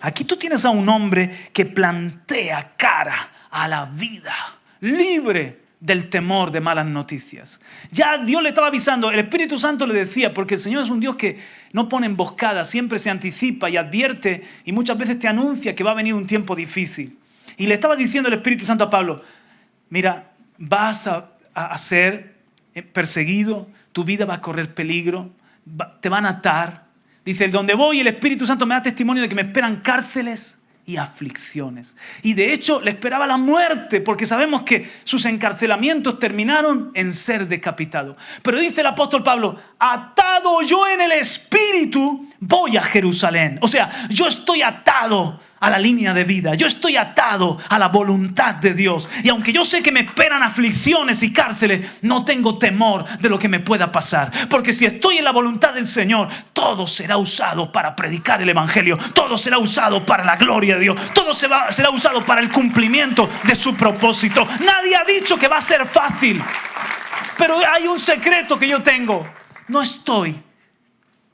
Aquí tú tienes a un hombre que plantea cara a la vida, libre del temor de malas noticias. Ya Dios le estaba avisando, el Espíritu Santo le decía, porque el Señor es un Dios que no pone emboscadas, siempre se anticipa y advierte y muchas veces te anuncia que va a venir un tiempo difícil. Y le estaba diciendo el Espíritu Santo a Pablo, mira, vas a ser perseguido, tu vida va a correr peligro, te van a atar. Dice, donde voy el Espíritu Santo me da testimonio de que me esperan cárceles y aflicciones. Y de hecho le esperaba la muerte, porque sabemos que sus encarcelamientos terminaron en ser decapitado. Pero dice el apóstol Pablo, atado yo en el Espíritu, voy a Jerusalén. O sea, yo estoy atado a la línea de vida. Yo estoy atado a la voluntad de Dios. Y aunque yo sé que me esperan aflicciones y cárceles, no tengo temor de lo que me pueda pasar. Porque si estoy en la voluntad del Señor, todo será usado para predicar el Evangelio. Todo será usado para la gloria de Dios. Todo será usado para el cumplimiento de su propósito. Nadie ha dicho que va a ser fácil. Pero hay un secreto que yo tengo. No estoy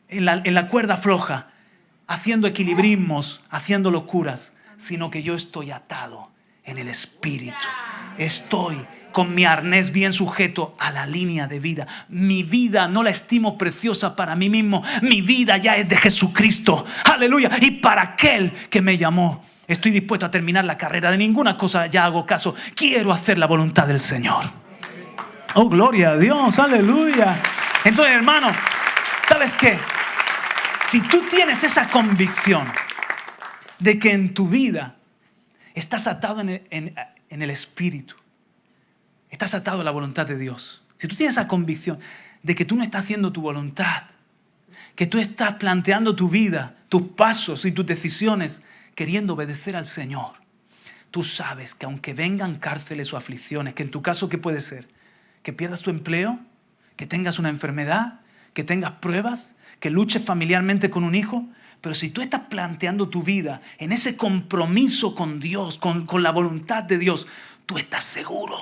en la cuerda floja, haciendo equilibrismos, haciendo locuras, sino que yo estoy atado en el Espíritu. Estoy con mi arnés bien sujeto a la línea de vida. Mi vida no la estimo preciosa para mí mismo. Mi vida ya es de Jesucristo. Aleluya. Y para aquel que me llamó, estoy dispuesto a terminar la carrera. De ninguna cosa ya hago caso. Quiero hacer la voluntad del Señor. Oh, gloria a Dios. Aleluya. Entonces, hermano, ¿sabes qué? Si tú tienes esa convicción de que en tu vida estás atado en el Espíritu, estás atado a la voluntad de Dios, si tú tienes esa convicción de que tú no estás haciendo tu voluntad, que tú estás planteando tu vida, tus pasos y tus decisiones queriendo obedecer al Señor, tú sabes que aunque vengan cárceles o aflicciones, que en tu caso, ¿qué puede ser? que pierdas tu empleo, que tengas una enfermedad, que tengas pruebas, que luches familiarmente con un hijo. Pero si tú estás planteando tu vida en ese compromiso con Dios, con la voluntad de Dios, tú estás seguro.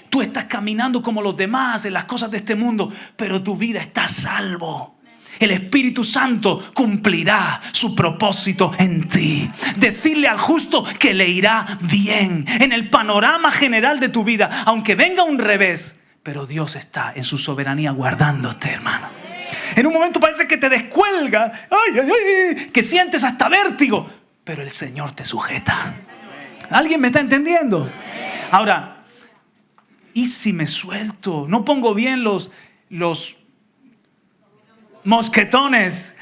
Tú estás caminando como los demás en las cosas de este mundo, pero tu vida está a salvo. El Espíritu Santo cumplirá su propósito en ti. Decirle al justo que le irá bien en el panorama general de tu vida, aunque venga un revés, pero Dios está en su soberanía guardándote, hermano. En un momento parece que te descuelga, que sientes hasta vértigo, pero el Señor te sujeta. ¿Alguien me está entendiendo? Ahora, ¿y si me suelto? No pongo bien los mosquetones.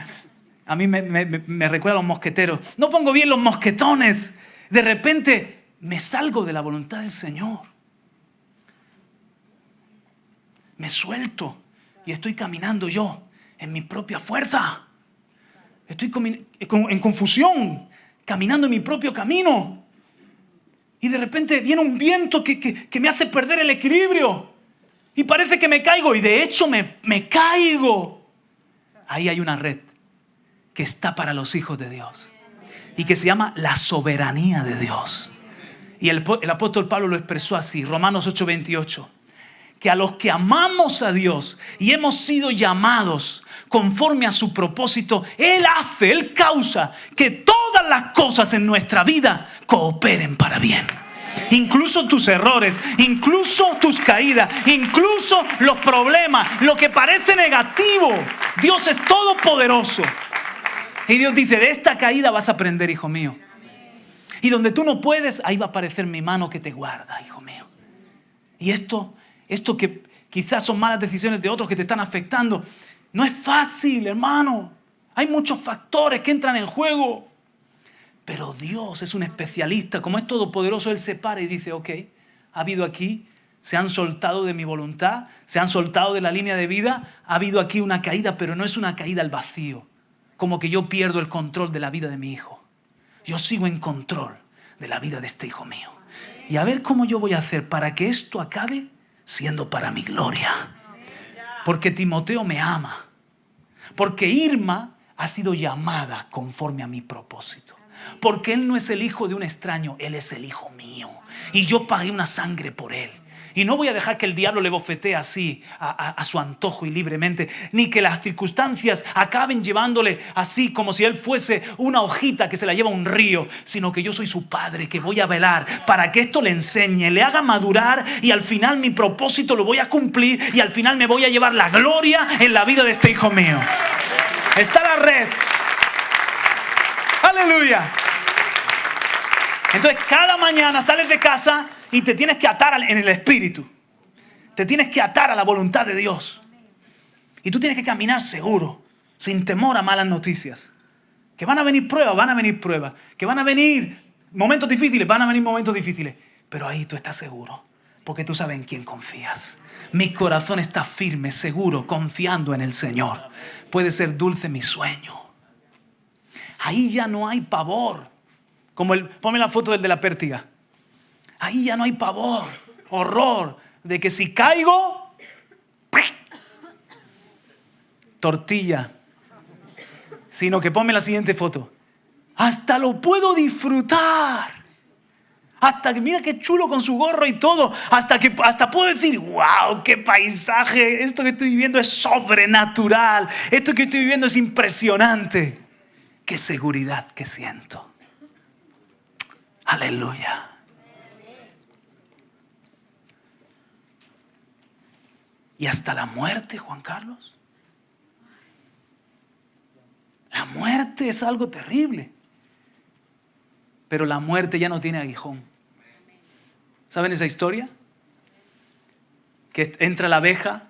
A mí me recuerda a los mosqueteros. No pongo bien los mosquetones. De repente me salgo de la voluntad del Señor. Me suelto y estoy caminando yo en mi propia fuerza. Estoy en confusión, caminando en mi propio camino. Y de repente viene un viento que me hace perder el equilibrio. Y parece que me caigo. Y de hecho me caigo. Ahí hay una red que está para los hijos de Dios. Y que se llama la soberanía de Dios. Y el apóstol Pablo lo expresó así. Romanos 8:28. Que a los que amamos a Dios y hemos sido llamados conforme a su propósito, Él causa que todas las cosas en nuestra vida cooperen para bien. Incluso tus errores, incluso tus caídas, incluso los problemas, lo que parece negativo. Dios es todopoderoso. Y Dios dice, de esta caída vas a aprender, hijo mío. Y donde tú no puedes, ahí va a aparecer mi mano que te guarda, hijo mío. Y esto que quizás son malas decisiones de otros que te están afectando, no es fácil, hermano. Hay muchos factores que entran en juego. Pero Dios es un especialista. Como es todopoderoso, Él se para y dice, ok, ha habido aquí, se han soltado de mi voluntad, se han soltado de la línea de vida, ha habido aquí una caída, pero no es una caída al vacío. Como que yo pierdo el control de la vida de mi hijo. Yo sigo en control de la vida de este hijo mío. Y a ver cómo yo voy a hacer para que esto acabe siendo para mi gloria. Porque Timoteo me ama. Porque Irma ha sido llamada conforme a mi propósito. Porque él no es el hijo de un extraño, él es el hijo mío. Y yo pagué una sangre por él. Y no voy a dejar que el diablo le bofetee así, a su antojo y libremente, ni que las circunstancias acaben llevándole así como si él fuese una hojita que se la lleva un río, sino que yo soy su padre, que voy a velar para que esto le enseñe, le haga madurar, y al final mi propósito lo voy a cumplir, y al final me voy a llevar la gloria en la vida de este hijo mío. Está la red. Aleluya. Entonces cada mañana sales de casa y te tienes que atar en el Espíritu. Te tienes que atar a la voluntad de Dios. Y tú tienes que caminar seguro, sin temor a malas noticias. Que van a venir pruebas, Que van a venir momentos difíciles, van a venir momentos difíciles. Pero ahí tú estás seguro, porque tú sabes en quién confías. Mi corazón está firme, seguro, confiando en el Señor. Puede ser dulce mi sueño. Ahí ya no hay pavor. Ponme la foto del de la pértiga. Ahí ya no hay pavor, horror, de que si caigo, tortilla. Sino que ponme la siguiente foto. Hasta lo puedo disfrutar. Hasta que mira qué chulo con su gorro y todo. Hasta puedo decir, wow, qué paisaje. Esto que estoy viviendo es sobrenatural. Esto que estoy viviendo es impresionante. Qué seguridad que siento. Aleluya. Y hasta la muerte, Juan Carlos. La muerte es algo terrible. Pero la muerte ya no tiene aguijón. ¿Saben esa historia? Que entra la abeja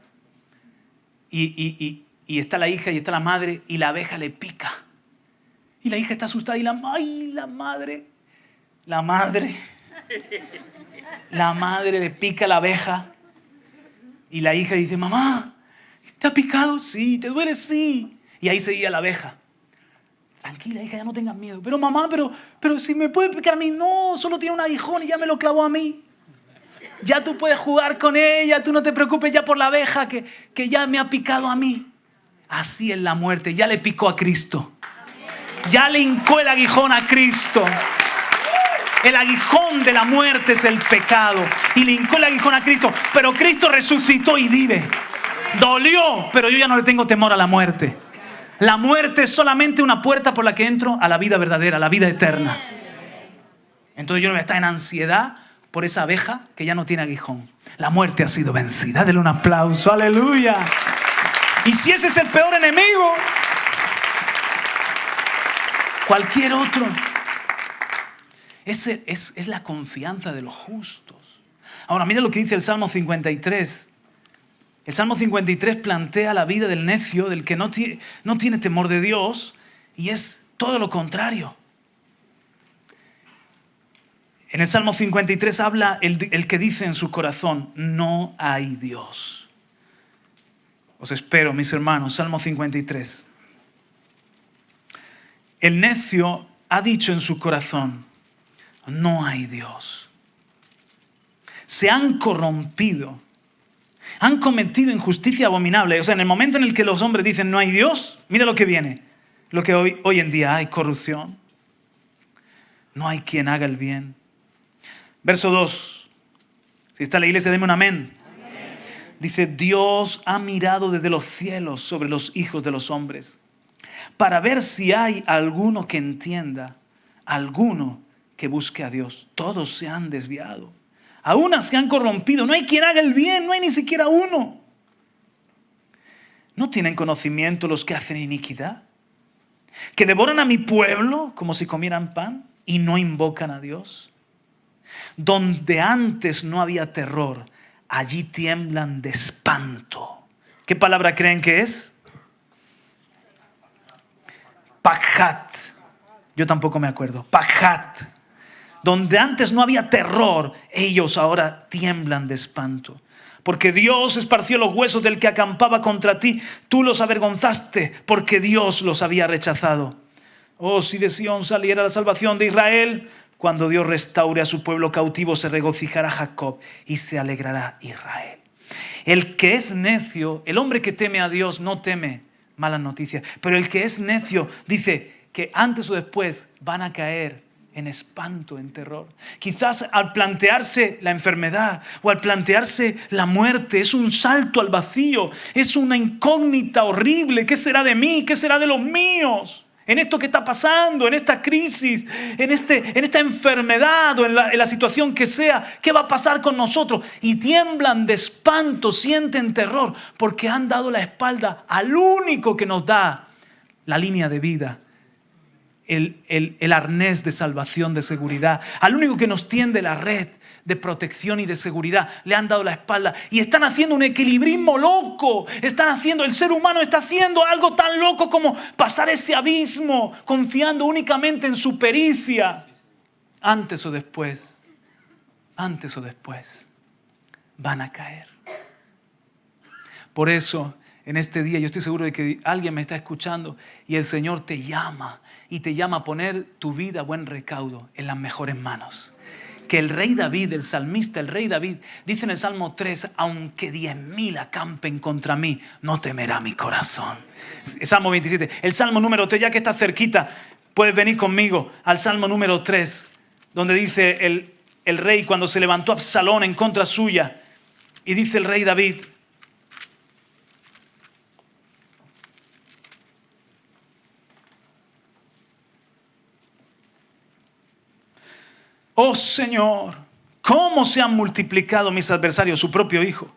y está la hija y está la madre, y la abeja le pica. Y la hija está asustada y la madre le pica a la abeja. Y la hija dice, mamá, ¿te ha picado? Sí. ¿Te duele? Sí. Y ahí seguía la abeja. Tranquila, hija, ya no tengas miedo. Pero mamá, pero si me puede picar a mí. No, solo tiene un aguijón y ya me lo clavó a mí. Ya tú puedes jugar con ella, tú no te preocupes ya por la abeja que ya me ha picado a mí. Así es la muerte, ya le picó a Cristo. Ya le hincó el aguijón a Cristo. El aguijón de la muerte es el pecado. Y le hincó el aguijón a Cristo. Pero Cristo resucitó y vive. Dolió, pero yo ya no le tengo temor a la muerte. La muerte es solamente una puerta por la que entro a la vida verdadera, a la vida eterna. Entonces yo no voy a estar en ansiedad por esa abeja que ya no tiene aguijón. La muerte ha sido vencida. Dale un aplauso, aleluya. Y si ese es el peor enemigo, cualquier otro. Ese es la confianza de los justos. Ahora mira lo que dice el Salmo 53. El Salmo 53 plantea la vida del necio, del que no tiene temor de Dios, y es todo lo contrario. En el Salmo 53 habla el que dice en su corazón, no hay Dios. Os espero, mis hermanos, Salmo 53. El necio ha dicho en su corazón, no hay Dios. Se han corrompido. Han cometido injusticia abominable. O sea, en el momento en el que los hombres dicen no hay Dios, mira lo que viene. Lo que hoy en día hay, corrupción. No hay quien haga el bien. Verso 2. Si está la iglesia, deme un amén. Amén. Dice, Dios ha mirado desde los cielos sobre los hijos de los hombres para ver si hay alguno que entienda, alguno que busque a Dios. Todos se han desviado. A unas se han corrompido. No hay quien haga el bien, no hay ni siquiera uno. ¿No tienen conocimiento los que hacen iniquidad? ¿Que devoran a mi pueblo como si comieran pan y no invocan a Dios? Donde antes no había terror, allí tiemblan de espanto. ¿Qué palabra creen que es? Pachat. Yo tampoco me acuerdo. Pachat. Donde antes no había terror, ellos ahora tiemblan de espanto. Porque Dios esparció los huesos del que acampaba contra ti. Tú los avergonzaste porque Dios los había rechazado. Oh, si de Sión saliera la salvación de Israel. Cuando Dios restaure a su pueblo cautivo, se regocijará Jacob y se alegrará Israel. El que es necio, el hombre que teme a Dios no teme malas noticias. Pero el que es necio dice que antes o después van a caer en espanto, en terror. Quizás al plantearse la enfermedad o al plantearse la muerte, es un salto al vacío, es una incógnita horrible. ¿Qué será de mí? ¿Qué será de los míos? En esto que está pasando, en esta crisis, en esta enfermedad o en la situación que sea, ¿qué va a pasar con nosotros? Y tiemblan de espanto, sienten terror, porque han dado la espalda al único que nos da la línea de vida. El arnés de salvación, de seguridad, al único que nos tiende la red de protección y de seguridad, le han dado la espalda y están haciendo un equilibrismo loco. El ser humano está haciendo algo tan loco como pasar ese abismo confiando únicamente en su pericia. Antes o después van a caer. Por eso, en este día yo estoy seguro de que alguien me está escuchando y el Señor te llama y te llama a poner tu vida a buen recaudo en las mejores manos. Que el rey David, el salmista, el rey David, dice en el Salmo 3, aunque 10,000 acampen contra mí, no temerá mi corazón. Salmo 27. El Salmo número 3, ya que estás cerquita, puedes venir conmigo al Salmo número 3, donde dice el rey cuando se levantó Absalón en contra suya, y dice el rey David, oh Señor, cómo se han multiplicado mis adversarios, su propio hijo.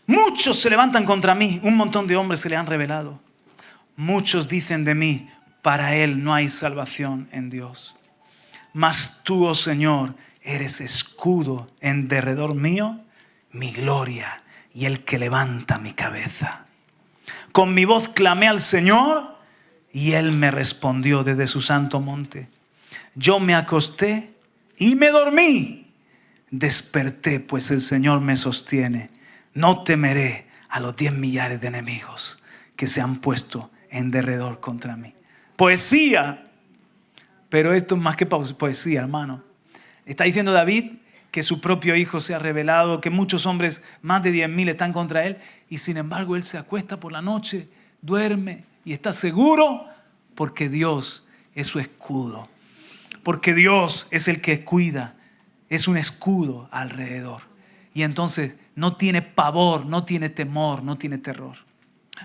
Muchos se levantan contra mí, un montón de hombres se le han rebelado. Muchos dicen de mí, para él no hay salvación en Dios. Mas tú, oh Señor, eres escudo en derredor mío, mi gloria y el que levanta mi cabeza. Con mi voz clamé al Señor y él me respondió desde su santo monte. Yo me acosté y me dormí. Desperté, pues el Señor me sostiene. No temeré a los 10 millares de enemigos que se han puesto en derredor contra mí. Poesía. Pero esto es más que poesía, hermano. Está diciendo David que su propio hijo se ha rebelado, que muchos hombres, más de 10,000 están contra él, y sin embargo él se acuesta por la noche, duerme y está seguro porque Dios es su escudo, porque Dios es el que cuida, es un escudo alrededor. Y entonces no tiene pavor, no tiene temor, no tiene terror.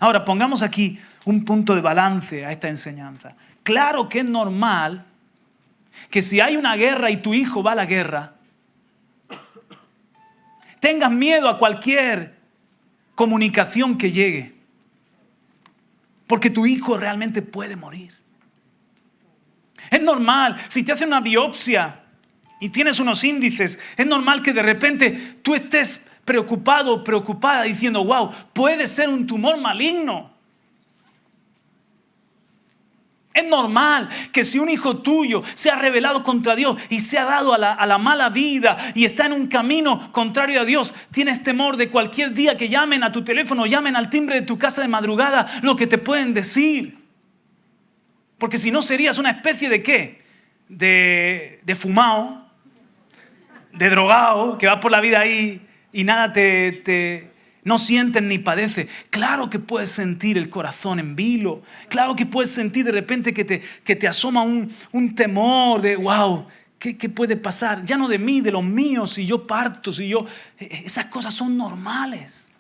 Ahora pongamos aquí un punto de balance a esta enseñanza. Claro que es normal que si hay una guerra y tu hijo va a la guerra, tengas miedo a cualquier comunicación que llegue, porque tu hijo realmente puede morir. Es normal, si te hacen una biopsia y tienes unos índices, es normal que de repente tú estés preocupado o preocupada diciendo, wow, puede ser un tumor maligno. Es normal que si un hijo tuyo se ha rebelado contra Dios y se ha dado a la mala vida y está en un camino contrario a Dios, tienes temor de cualquier día que llamen a tu teléfono, llamen al timbre de tu casa de madrugada, lo que te pueden decir. Porque si no serías una especie de ¿qué? De fumado, de drogado, que va por la vida ahí y nada no sientes ni padeces. Claro que puedes sentir el corazón en vilo. Claro que puedes sentir de repente que te asoma un temor de wow, ¿qué puede pasar? Ya no de mí, de los míos, si yo parto, esas cosas son normales.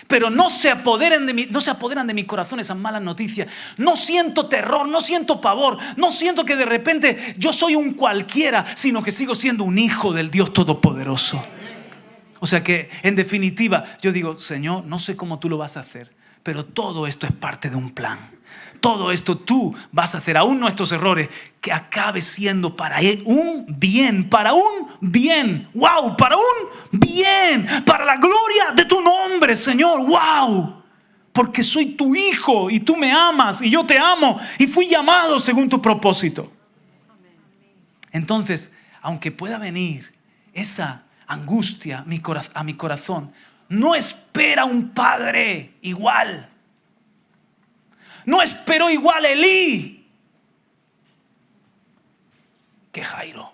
Pero no se apoderan de mi corazón esas malas noticias. No siento terror, no siento pavor, no siento que de repente yo soy un cualquiera, sino que sigo siendo un hijo del Dios Todopoderoso. O sea que, en definitiva, yo digo, Señor, no sé cómo tú lo vas a hacer, pero todo esto es parte de un plan. Todo esto tú vas a hacer, aún nuestros errores, que acabe siendo para Él un bien, wow, para un bien, para la gloria de tu nombre, Señor, wow. Porque soy tu hijo y tú me amas y yo te amo y fui llamado según tu propósito. Entonces, aunque pueda venir esa angustia a mi corazón, no espera un padre igual. No esperó igual Elí que Jairo.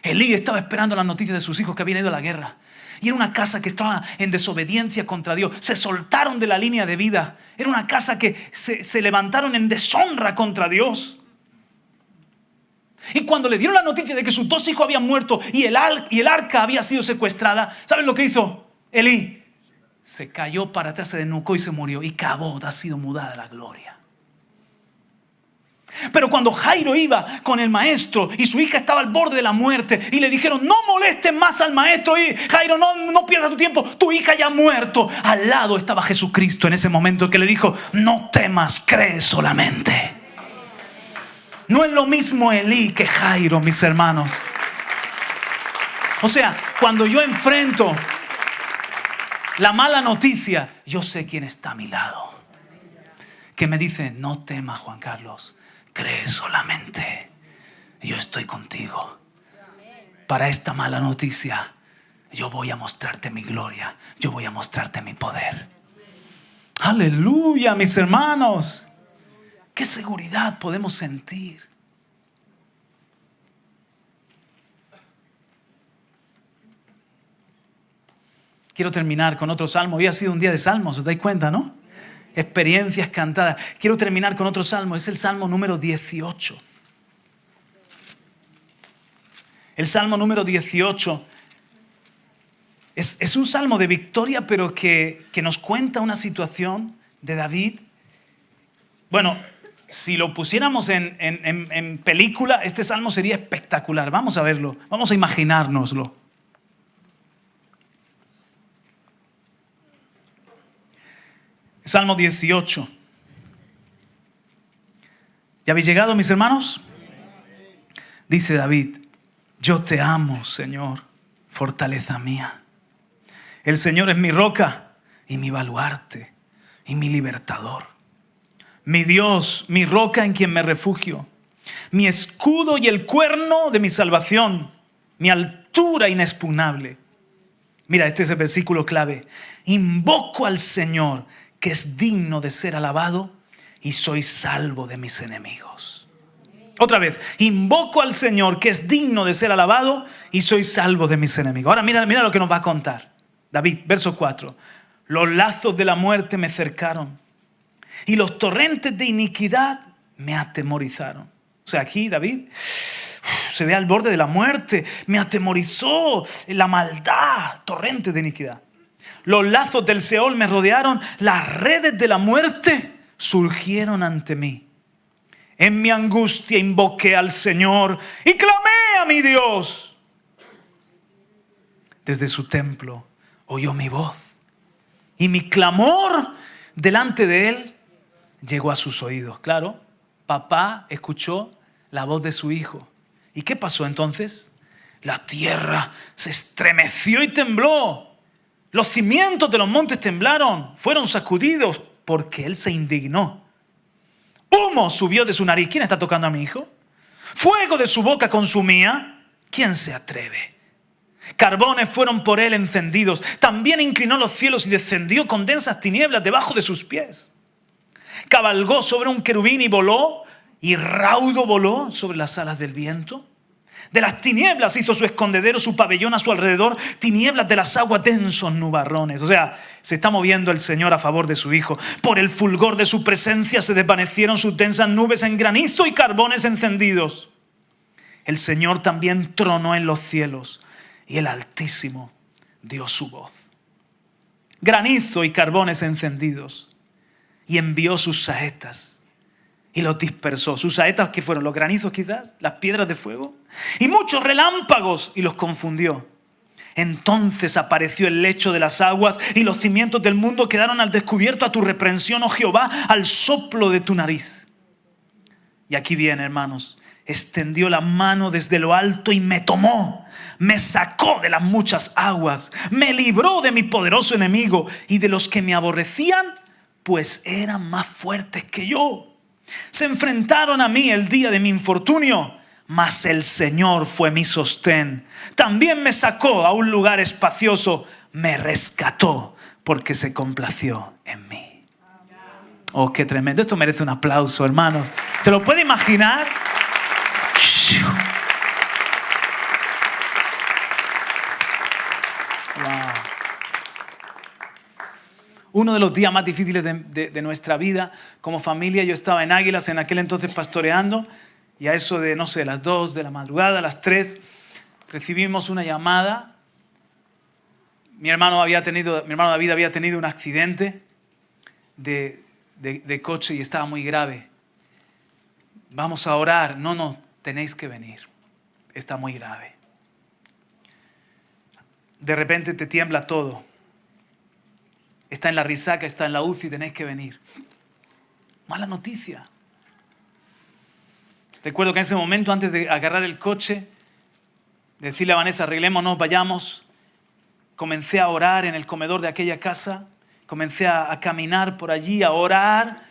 Elí estaba esperando las noticias de sus hijos que habían ido a la guerra. Y era una casa que estaba en desobediencia contra Dios. Se soltaron de la línea de vida. Era una casa que se levantaron en deshonra contra Dios. Y cuando le dieron la noticia de que sus 2 hijos habían muerto y el arca había sido secuestrada, ¿saben lo que hizo Elí? Se cayó para atrás, se desnucó y se murió. Y Cabot ha sido mudada a la gloria. Pero cuando Jairo iba con el maestro y su hija estaba al borde de la muerte y le dijeron, no molestes más al maestro, y Jairo, no pierdas tu tiempo, tu hija ya ha muerto. Al lado estaba Jesucristo en ese momento, que le dijo, no temas, cree solamente. No es lo mismo Elí que Jairo, mis hermanos. O sea, cuando yo enfrento la mala noticia, yo sé quién está a mi lado, que me dice, no temas, Juan Carlos, cree solamente, yo estoy contigo. Para esta mala noticia, yo voy a mostrarte mi gloria, yo voy a mostrarte mi poder. Aleluya, mis hermanos. ¿Qué seguridad podemos sentir? Quiero terminar con otro salmo. Hoy ha sido un día de salmos, ¿os dais cuenta, no? Experiencias cantadas. Quiero terminar con otro salmo. Es el salmo número 18. El salmo número 18 es un salmo de victoria, pero que nos cuenta una situación de David. Bueno, si lo pusiéramos en película, este salmo sería espectacular. Vamos a verlo, vamos a imaginárnoslo. Salmo 18. ¿Ya habéis llegado, mis hermanos? Dice David, yo te amo, Señor, fortaleza mía. El Señor es mi roca y mi baluarte y mi libertador. Mi Dios, mi roca en quien me refugio. Mi escudo y el cuerno de mi salvación. Mi altura inexpugnable. Mira, este es el versículo clave. Invoco al Señor, que es digno de ser alabado, y soy salvo de mis enemigos. Otra vez, invoco al Señor que es digno de ser alabado y soy salvo de mis enemigos. Ahora mira lo que nos va a contar. David, verso 4. Los lazos de la muerte me cercaron y los torrentes de iniquidad me atemorizaron. O sea, aquí David se ve al borde de la muerte. Me atemorizó la maldad, torrentes de iniquidad. Los lazos del Seol me rodearon, las redes de la muerte surgieron ante mí. En mi angustia invoqué al Señor y clamé a mi Dios. Desde su templo oyó mi voz y mi clamor delante de él llegó a sus oídos. Claro, papá escuchó la voz de su hijo. ¿Y qué pasó entonces? La tierra se estremeció y tembló. Los cimientos de los montes temblaron, fueron sacudidos porque él se indignó. Humo subió de su nariz. ¿Quién está tocando a mi hijo? Fuego de su boca consumía. ¿Quién se atreve? Carbones fueron por él encendidos. También inclinó los cielos y descendió con densas tinieblas debajo de sus pies. Cabalgó sobre un querubín y voló, y raudo voló sobre las alas del viento. De las tinieblas hizo su escondedero, su pabellón a su alrededor, tinieblas de las aguas, densos nubarrones. O sea, se está moviendo el Señor a favor de su Hijo. Por el fulgor de su presencia se desvanecieron sus densas nubes en granizo y carbones encendidos. El Señor también tronó en los cielos y el Altísimo dio su voz. Granizo y carbones encendidos, y envió sus saetas y los dispersó. Sus saetas, ¿qué fueron? Los granizos quizás, las piedras de fuego, y muchos relámpagos, y los confundió. Entonces apareció el lecho de las aguas y los cimientos del mundo quedaron al descubierto a tu reprensión, oh Jehová, al soplo de tu nariz. Y aquí viene, hermanos, extendió la mano desde lo alto y me tomó. Me sacó de las muchas aguas, me libró de mi poderoso enemigo y de los que me aborrecían, pues eran más fuertes que yo. Se enfrentaron a mí el día de mi infortunio, mas el Señor fue mi sostén. También me sacó a un lugar espacioso, me rescató porque se complació en mí. Oh, qué tremendo. Esto merece un aplauso, hermanos. ¿Se lo puede imaginar? Wow. Uno de los días más difíciles de nuestra vida como familia. Yo estaba en Águilas en aquel entonces pastoreando, y a eso de, no sé, las 2 de la madrugada, a las 3, recibimos una llamada. Mi hermano David había tenido un accidente de coche y estaba muy grave. Vamos a orar. No, tenéis que venir. Está muy grave. De repente te tiembla todo. Está en la risaca, está en la UCI, tenéis que venir. Mala noticia. Recuerdo que en ese momento, antes de agarrar el coche, decirle a Vanessa, arreglémonos, vayamos, comencé a orar en el comedor de aquella casa, comencé a caminar por allí, a orar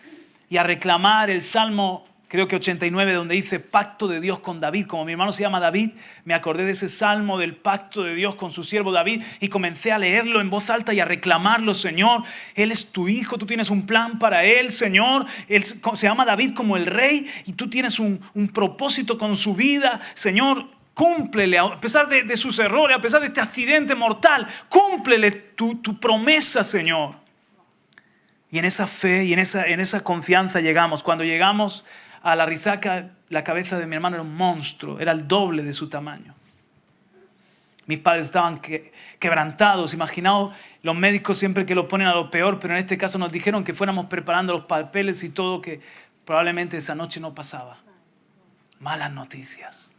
y a reclamar el Salmo, creo que 89, donde dice pacto de Dios con David. Como mi hermano se llama David, me acordé de ese salmo del pacto de Dios con su siervo David y comencé a leerlo en voz alta y a reclamarlo. Señor, Él es tu hijo, tú tienes un plan para Él, Señor. Él se llama David como el rey y tú tienes un propósito con su vida. Señor, cúmplele, a pesar de sus errores, a pesar de este accidente mortal, cúmplele tu promesa, Señor. Y en esa fe y en esa confianza llegamos. Cuando llegamos a la risaca, la cabeza de mi hermano era un monstruo, era el doble de su tamaño. Mis padres estaban quebrantados. Imaginaos, los médicos siempre que lo ponen a lo peor, pero en este caso nos dijeron que fuéramos preparando los papeles y todo, que probablemente esa noche no pasaba. Malas noticias.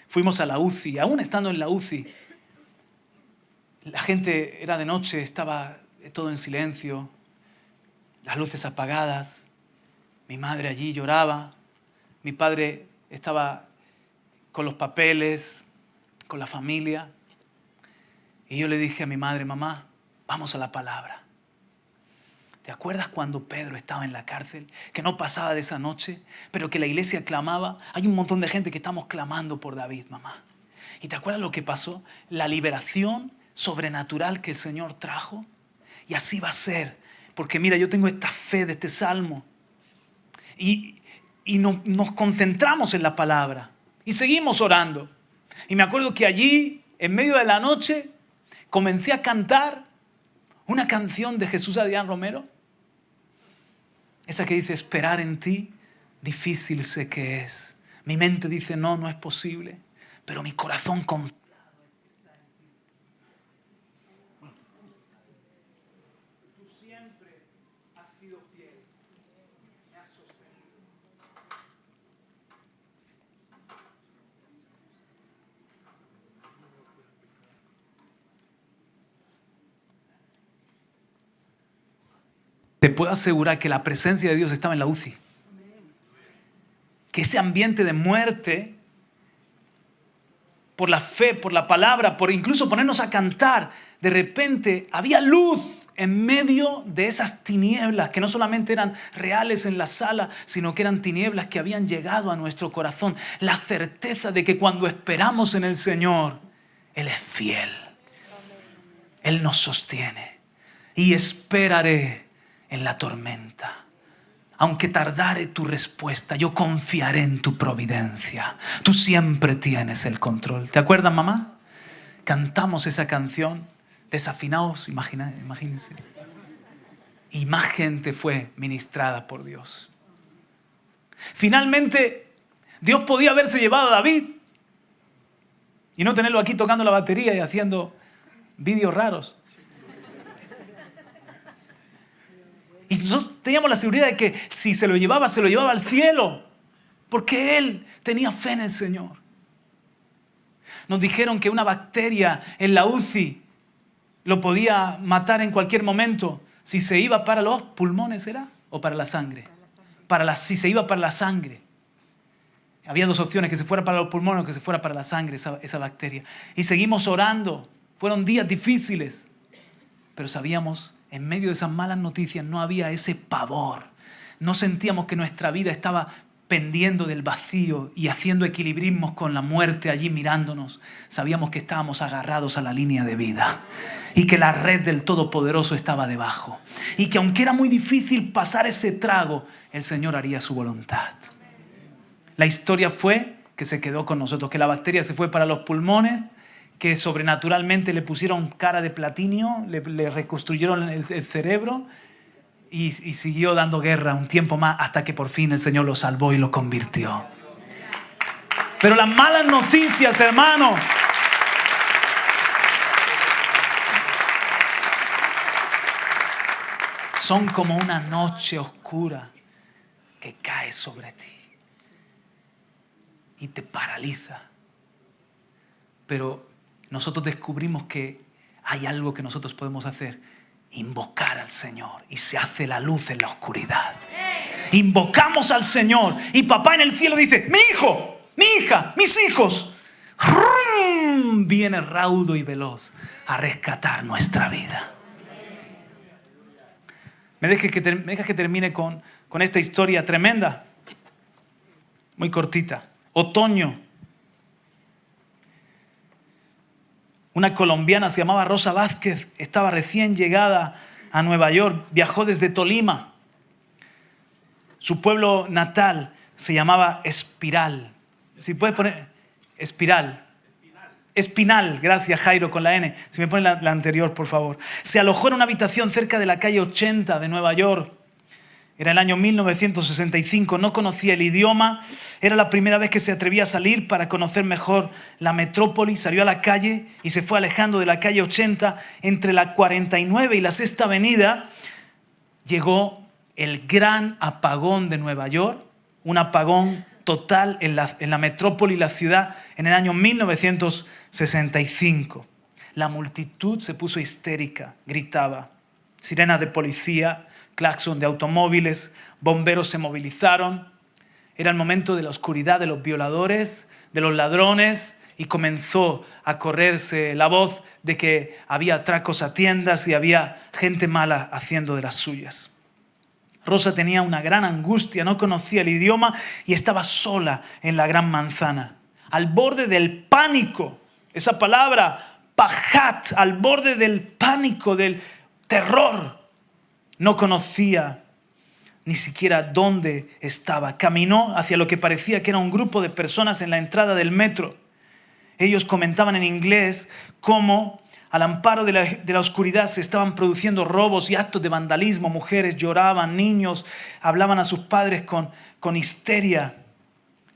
Fuimos a la UCI, aún estando en la UCI, la gente, era de noche, estaba todo en silencio, las luces apagadas. Mi madre allí lloraba, mi padre estaba con los papeles, con la familia. Y yo le dije a mi madre, mamá, vamos a la palabra. ¿Te acuerdas cuando Pedro estaba en la cárcel? Que no pasaba de esa noche, pero que la iglesia clamaba. Hay un montón de gente que estamos clamando por David, mamá. ¿Y te acuerdas lo que pasó? La liberación sobrenatural que el Señor trajo. Y así va a ser. Porque mira, yo tengo esta fe de este salmo. Y y nos concentramos en la palabra y seguimos orando. Y me acuerdo que allí, en medio de la noche, comencé a cantar una canción de Jesús Adrián Romero. Esa que dice, esperar en ti, difícil sé que es. Mi mente dice, no, no es posible. Pero mi corazón confía. Tú siempre has sido fiel. Me has sostenido. Te puedo asegurar que la presencia de Dios estaba en la UCI. Que ese ambiente de muerte, por la fe, por la palabra, por incluso ponernos a cantar, de repente había luz en medio de esas tinieblas que no solamente eran reales en la sala, sino que eran tinieblas que habían llegado a nuestro corazón. La certeza de que cuando esperamos en el Señor, Él es fiel. Él nos sostiene. Y esperaré en la tormenta. Aunque tardare tu respuesta, yo confiaré en tu providencia. Tú siempre tienes el control. ¿Te acuerdas, mamá? Cantamos esa canción, desafinados, imagínense. Y más gente fue ministrada por Dios. Finalmente, Dios podía haberse llevado a David y no tenerlo aquí tocando la batería y haciendo vídeos raros. Y nosotros teníamos la seguridad de que si se lo llevaba al cielo. Porque él tenía fe en el Señor. Nos dijeron que una bacteria en la UCI lo podía matar en cualquier momento. Si se iba para los pulmones, ¿era? ¿O para la sangre? Si se iba para la sangre. Había dos opciones, que se fuera para los pulmones o que se fuera para la sangre esa bacteria. Y seguimos orando. Fueron días difíciles. Pero sabíamos, en medio de esas malas noticias no había ese pavor. No sentíamos que nuestra vida estaba pendiendo del vacío y haciendo equilibrismos con la muerte allí mirándonos. Sabíamos que estábamos agarrados a la línea de vida y que la red del Todopoderoso estaba debajo. Y que aunque era muy difícil pasar ese trago, el Señor haría su voluntad. La historia fue que se quedó con nosotros, que la bacteria se fue para los pulmones, que sobrenaturalmente le pusieron cara de platinio, le reconstruyeron el cerebro y siguió dando guerra un tiempo más hasta que por fin el Señor lo salvó y lo convirtió. Pero las malas noticias, hermano, son como una noche oscura que cae sobre ti y te paraliza. Pero nosotros descubrimos que hay algo que nosotros podemos hacer. Invocar al Señor y se hace la luz en la oscuridad. Invocamos al Señor y papá en el cielo dice, mi hijo, mi hija, mis hijos. Viene raudo y veloz a rescatar nuestra vida. ¿Me dejas que termine con esta historia tremenda? Muy cortita. Otoño. Una colombiana se llamaba Rosa Vázquez, estaba recién llegada a Nueva York, viajó desde Tolima. Su pueblo natal se llamaba Espiral. Si puedes poner Espiral. Espinal, gracias Jairo con la N. Si me ponen la anterior, por favor. Se alojó en una habitación cerca de la calle 80 de Nueva York. Era el año 1965, no conocía el idioma, era la primera vez que se atrevía a salir para conocer mejor la metrópoli, salió a la calle y se fue alejando de la calle 80. Entre la 49 y la Sexta Avenida llegó el gran apagón de Nueva York, un apagón total en la metrópoli, la ciudad, en el año 1965. La multitud se puso histérica, gritaba, sirenas de policía, claxon de automóviles, bomberos se movilizaron. Era el momento de la oscuridad de los violadores, de los ladrones, y comenzó a correrse la voz de que había atracos a tiendas y había gente mala haciendo de las suyas. Rosa tenía una gran angustia, no conocía el idioma y estaba sola en la Gran Manzana, al borde del pánico. Esa palabra, pajat, al borde del pánico, del terror. No conocía ni siquiera dónde estaba. Caminó hacia lo que parecía que era un grupo de personas en la entrada del metro. Ellos comentaban en inglés cómo al amparo de la oscuridad se estaban produciendo robos y actos de vandalismo. Mujeres lloraban, niños hablaban a sus padres con histeria.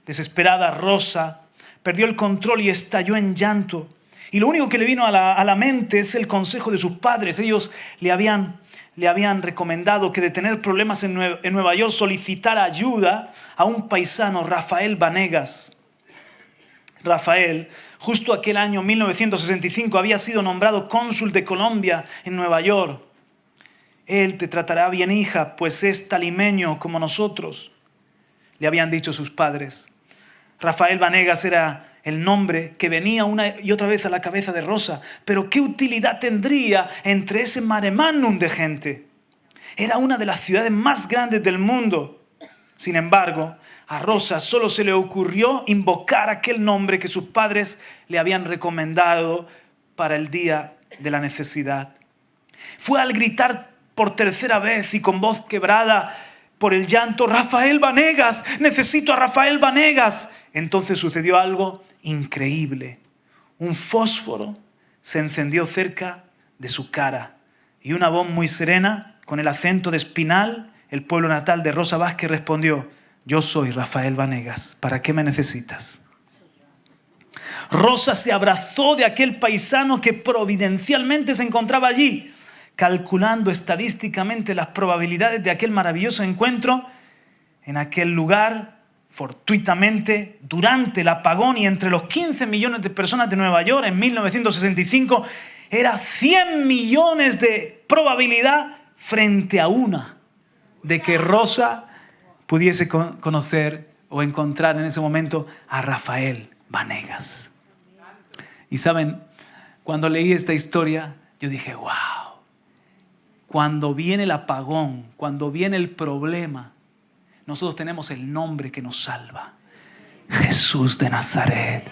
Desesperada, Rosa perdió el control y estalló en llanto. Y lo único que le vino a la mente es el consejo de sus padres. Ellos le habían recomendado que de tener problemas en Nueva York solicitara ayuda a un paisano, Rafael Vanegas. Rafael, justo aquel año 1965, había sido nombrado cónsul de Colombia en Nueva York. Él te tratará bien, hija, pues es talimeño como nosotros, le habían dicho sus padres. Rafael Vanegas era el nombre que venía una y otra vez a la cabeza de Rosa. Pero ¿qué utilidad tendría entre ese mare magnum de gente? Era una de las ciudades más grandes del mundo. Sin embargo, a Rosa solo se le ocurrió invocar aquel nombre que sus padres le habían recomendado para el día de la necesidad. Fue al gritar por tercera vez y con voz quebrada por el llanto: Rafael Vanegas, necesito a Rafael Vanegas. Entonces sucedió algo increíble. Un fósforo se encendió cerca de su cara y una voz muy serena, con el acento de Espinal, el pueblo natal de Rosa Vázquez, respondió: yo soy Rafael Vanegas, ¿para qué me necesitas? Rosa se abrazó de aquel paisano que providencialmente se encontraba allí, calculando estadísticamente las probabilidades de aquel maravilloso encuentro en aquel lugar. Fortuitamente, durante el apagón y entre los 15 millones de personas de Nueva York en 1965, era 100 millones de probabilidad frente a una de que Rosa pudiese conocer o encontrar en ese momento a Rafael Vanegas. Y saben, cuando leí esta historia, yo dije, wow, cuando viene el apagón, cuando viene el problema, nosotros tenemos el nombre que nos salva. Jesús de Nazaret.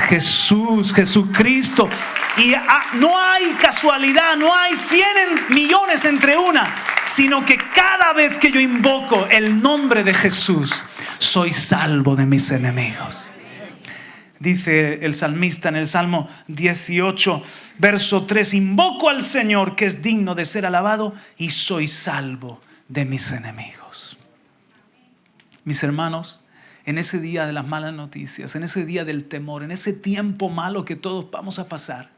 Jesús, Jesucristo. Y no hay casualidad, no hay 100 millones entre una, sino que cada vez que yo invoco el nombre de Jesús, soy salvo de mis enemigos. Dice el salmista en el Salmo 18, verso 3, invoco al Señor que es digno de ser alabado y soy salvo de mis enemigos. Mis hermanos, en ese día de las malas noticias, en ese día del temor, en ese tiempo malo que todos vamos a pasar,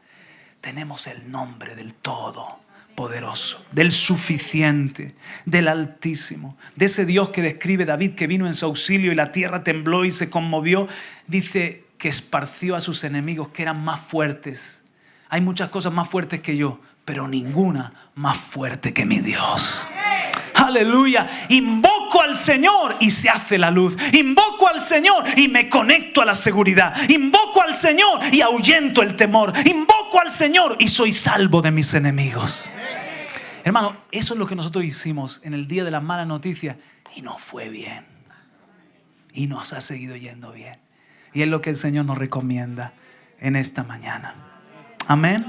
tenemos el nombre del Todopoderoso, del Suficiente, del Altísimo, de ese Dios que describe David, que vino en su auxilio y la tierra tembló y se conmovió. Dice que esparció a sus enemigos que eran más fuertes. Hay muchas cosas más fuertes que yo, pero ninguna más fuerte que mi Dios. Aleluya. Invoco al Señor y se hace la luz. Invoco al Señor y me conecto a la seguridad. Invoco al Señor y ahuyento el temor. Invoco al Señor y soy salvo de mis enemigos. Hermano, eso es lo que nosotros hicimos en el día de las malas noticias y nos fue bien. Y nos ha seguido yendo bien. Y es lo que el Señor nos recomienda en esta mañana. Amén.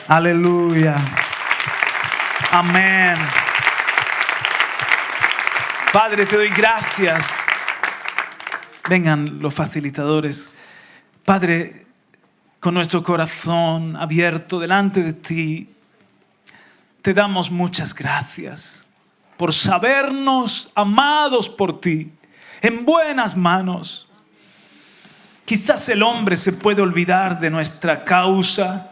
Aleluya. Amén. Padre, te doy gracias. Vengan los facilitadores. Padre, con nuestro corazón abierto delante de ti, te damos muchas gracias por sabernos amados por ti, en buenas manos. Quizás el hombre se puede olvidar de nuestra causa.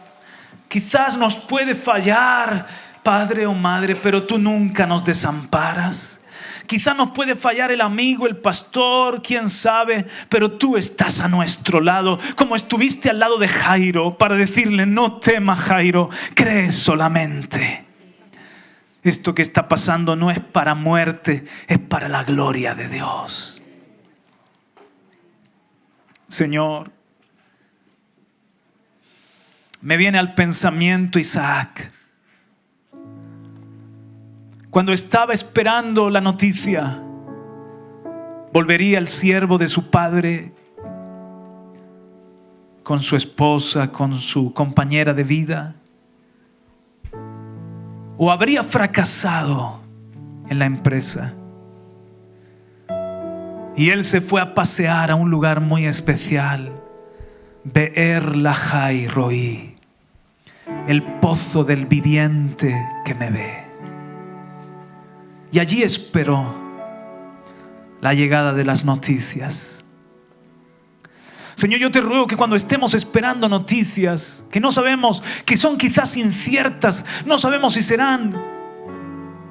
Quizás nos puede fallar, padre o madre, pero tú nunca nos desamparas. Quizás nos puede fallar el amigo, el pastor, quién sabe, pero tú estás a nuestro lado, como estuviste al lado de Jairo para decirle: no temas, Jairo, cree solamente. Esto que está pasando no es para muerte, es para la gloria de Dios. Señor, me viene al pensamiento Isaac. Cuando estaba esperando la noticia, volvería el siervo de su padre con su esposa, con su compañera de vida, o habría fracasado en la empresa. Y él se fue a pasear a un lugar muy especial. Be'er Lahai Roí, el pozo del viviente que me ve. Y allí esperó la llegada de las noticias. Señor, yo te ruego que cuando estemos esperando noticias que no sabemos, que son quizás inciertas, no sabemos si serán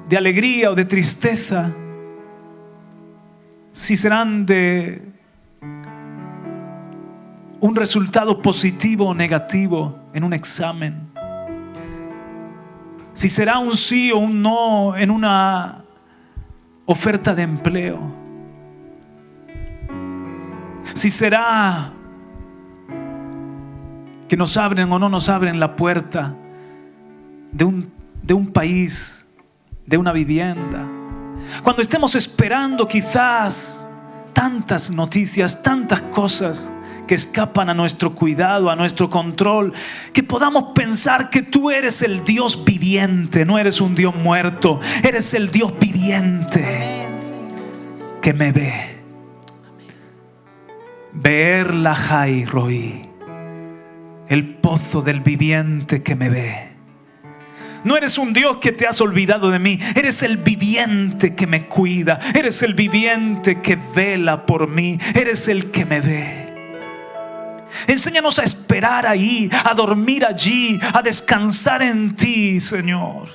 de alegría o de tristeza, si serán de un resultado positivo o negativo en un examen, si será un sí o un no en una oferta de empleo, si será que nos abren o no nos abren la puerta de un país, de una vivienda. Cuando estemos esperando quizás tantas noticias, tantas cosas que escapan a nuestro cuidado, a nuestro control, que podamos pensar que tú eres el Dios viviente, no eres un Dios muerto, eres el Dios viviente que me ve. Be'er Lahai Roí, el pozo del viviente que me ve. No eres un Dios que te has olvidado de mí. Eres el viviente que me cuida. Eres el viviente que vela por mí. Eres el que me ve. Enséñanos a esperar ahí, a dormir allí, a descansar en ti, Señor.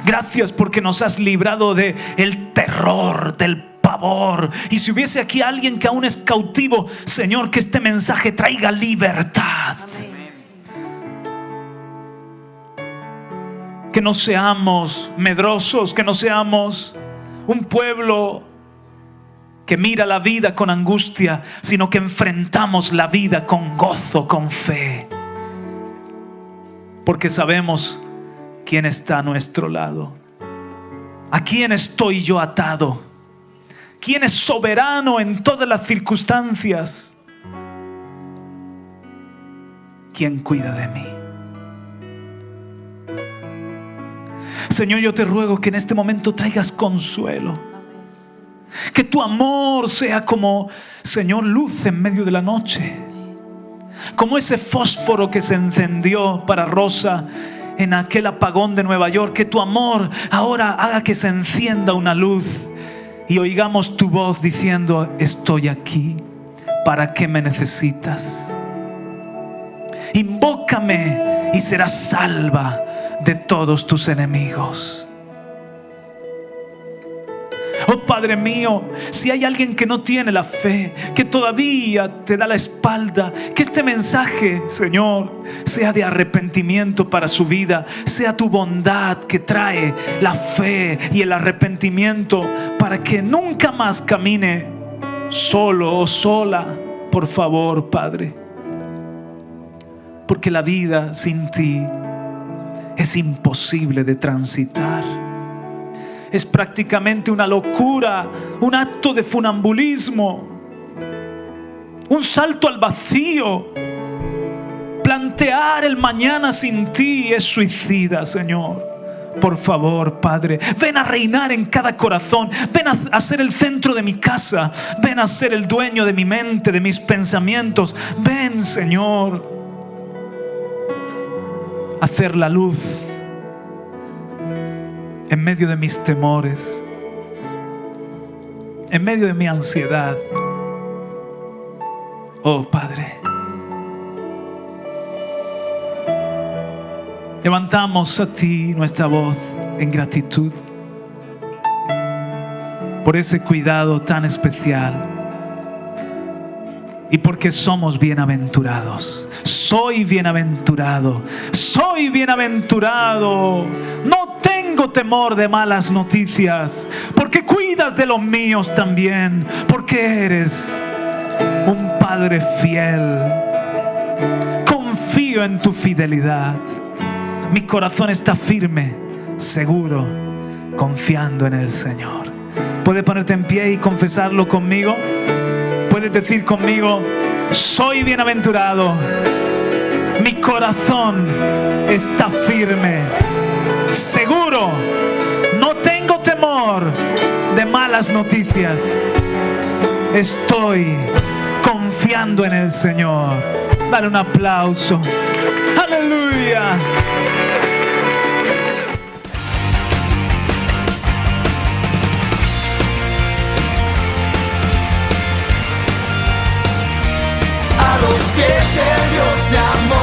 Gracias porque nos has librado de el terror, del pavor. Y si hubiese aquí alguien que aún es cautivo, Señor, que este mensaje traiga libertad. Que no seamos medrosos, que no seamos un pueblo que mira la vida con angustia, sino que enfrentamos la vida con gozo, con fe. Porque sabemos quién está a nuestro lado. ¿A quién estoy yo atado? ¿Quién es soberano en todas las circunstancias? ¿Quién cuida de mí? Señor, yo te ruego que en este momento traigas consuelo. Que tu amor sea como, Señor, luz en medio de la noche. Como ese fósforo que se encendió para Rosa en aquel apagón de Nueva York. Que tu amor ahora haga que se encienda una luz y oigamos tu voz diciendo: estoy aquí, ¿para qué me necesitas? Invócame y serás salva de todos tus enemigos. Oh Padre mío, si hay alguien que no tiene la fe, que todavía te da la espalda, que este mensaje, Señor, sea de arrepentimiento para su vida, sea tu bondad que trae la fe y el arrepentimiento para que nunca más camine solo o sola. Por favor, Padre, porque la vida sin ti es imposible de transitar. Es prácticamente una locura, un acto de funambulismo, un salto al vacío. Plantear el mañana sin ti es suicida, Señor. Por favor, Padre, ven a reinar en cada corazón. Ven a ser el centro de mi casa. Ven a ser el dueño de mi mente, de mis pensamientos. Ven, Señor, a hacer la luz en medio de mis temores, en medio de mi ansiedad. Oh Padre, levantamos a ti nuestra voz en gratitud por ese cuidado tan especial y porque somos bienaventurados. Soy bienaventurado, soy bienaventurado. No tengo temor de malas noticias, porque cuidas de los míos también, porque eres un Padre fiel. Confío en tu fidelidad. Mi corazón está firme, seguro, confiando en el Señor. ¿Puedes ponerte en pie y confesarlo conmigo? ¿Puedes decir conmigo: soy bienaventurado? Mi corazón está firme, seguro, no tengo temor de malas noticias. Estoy confiando en el Señor. Dale un aplauso. Aleluya. A los pies del Dios de amor.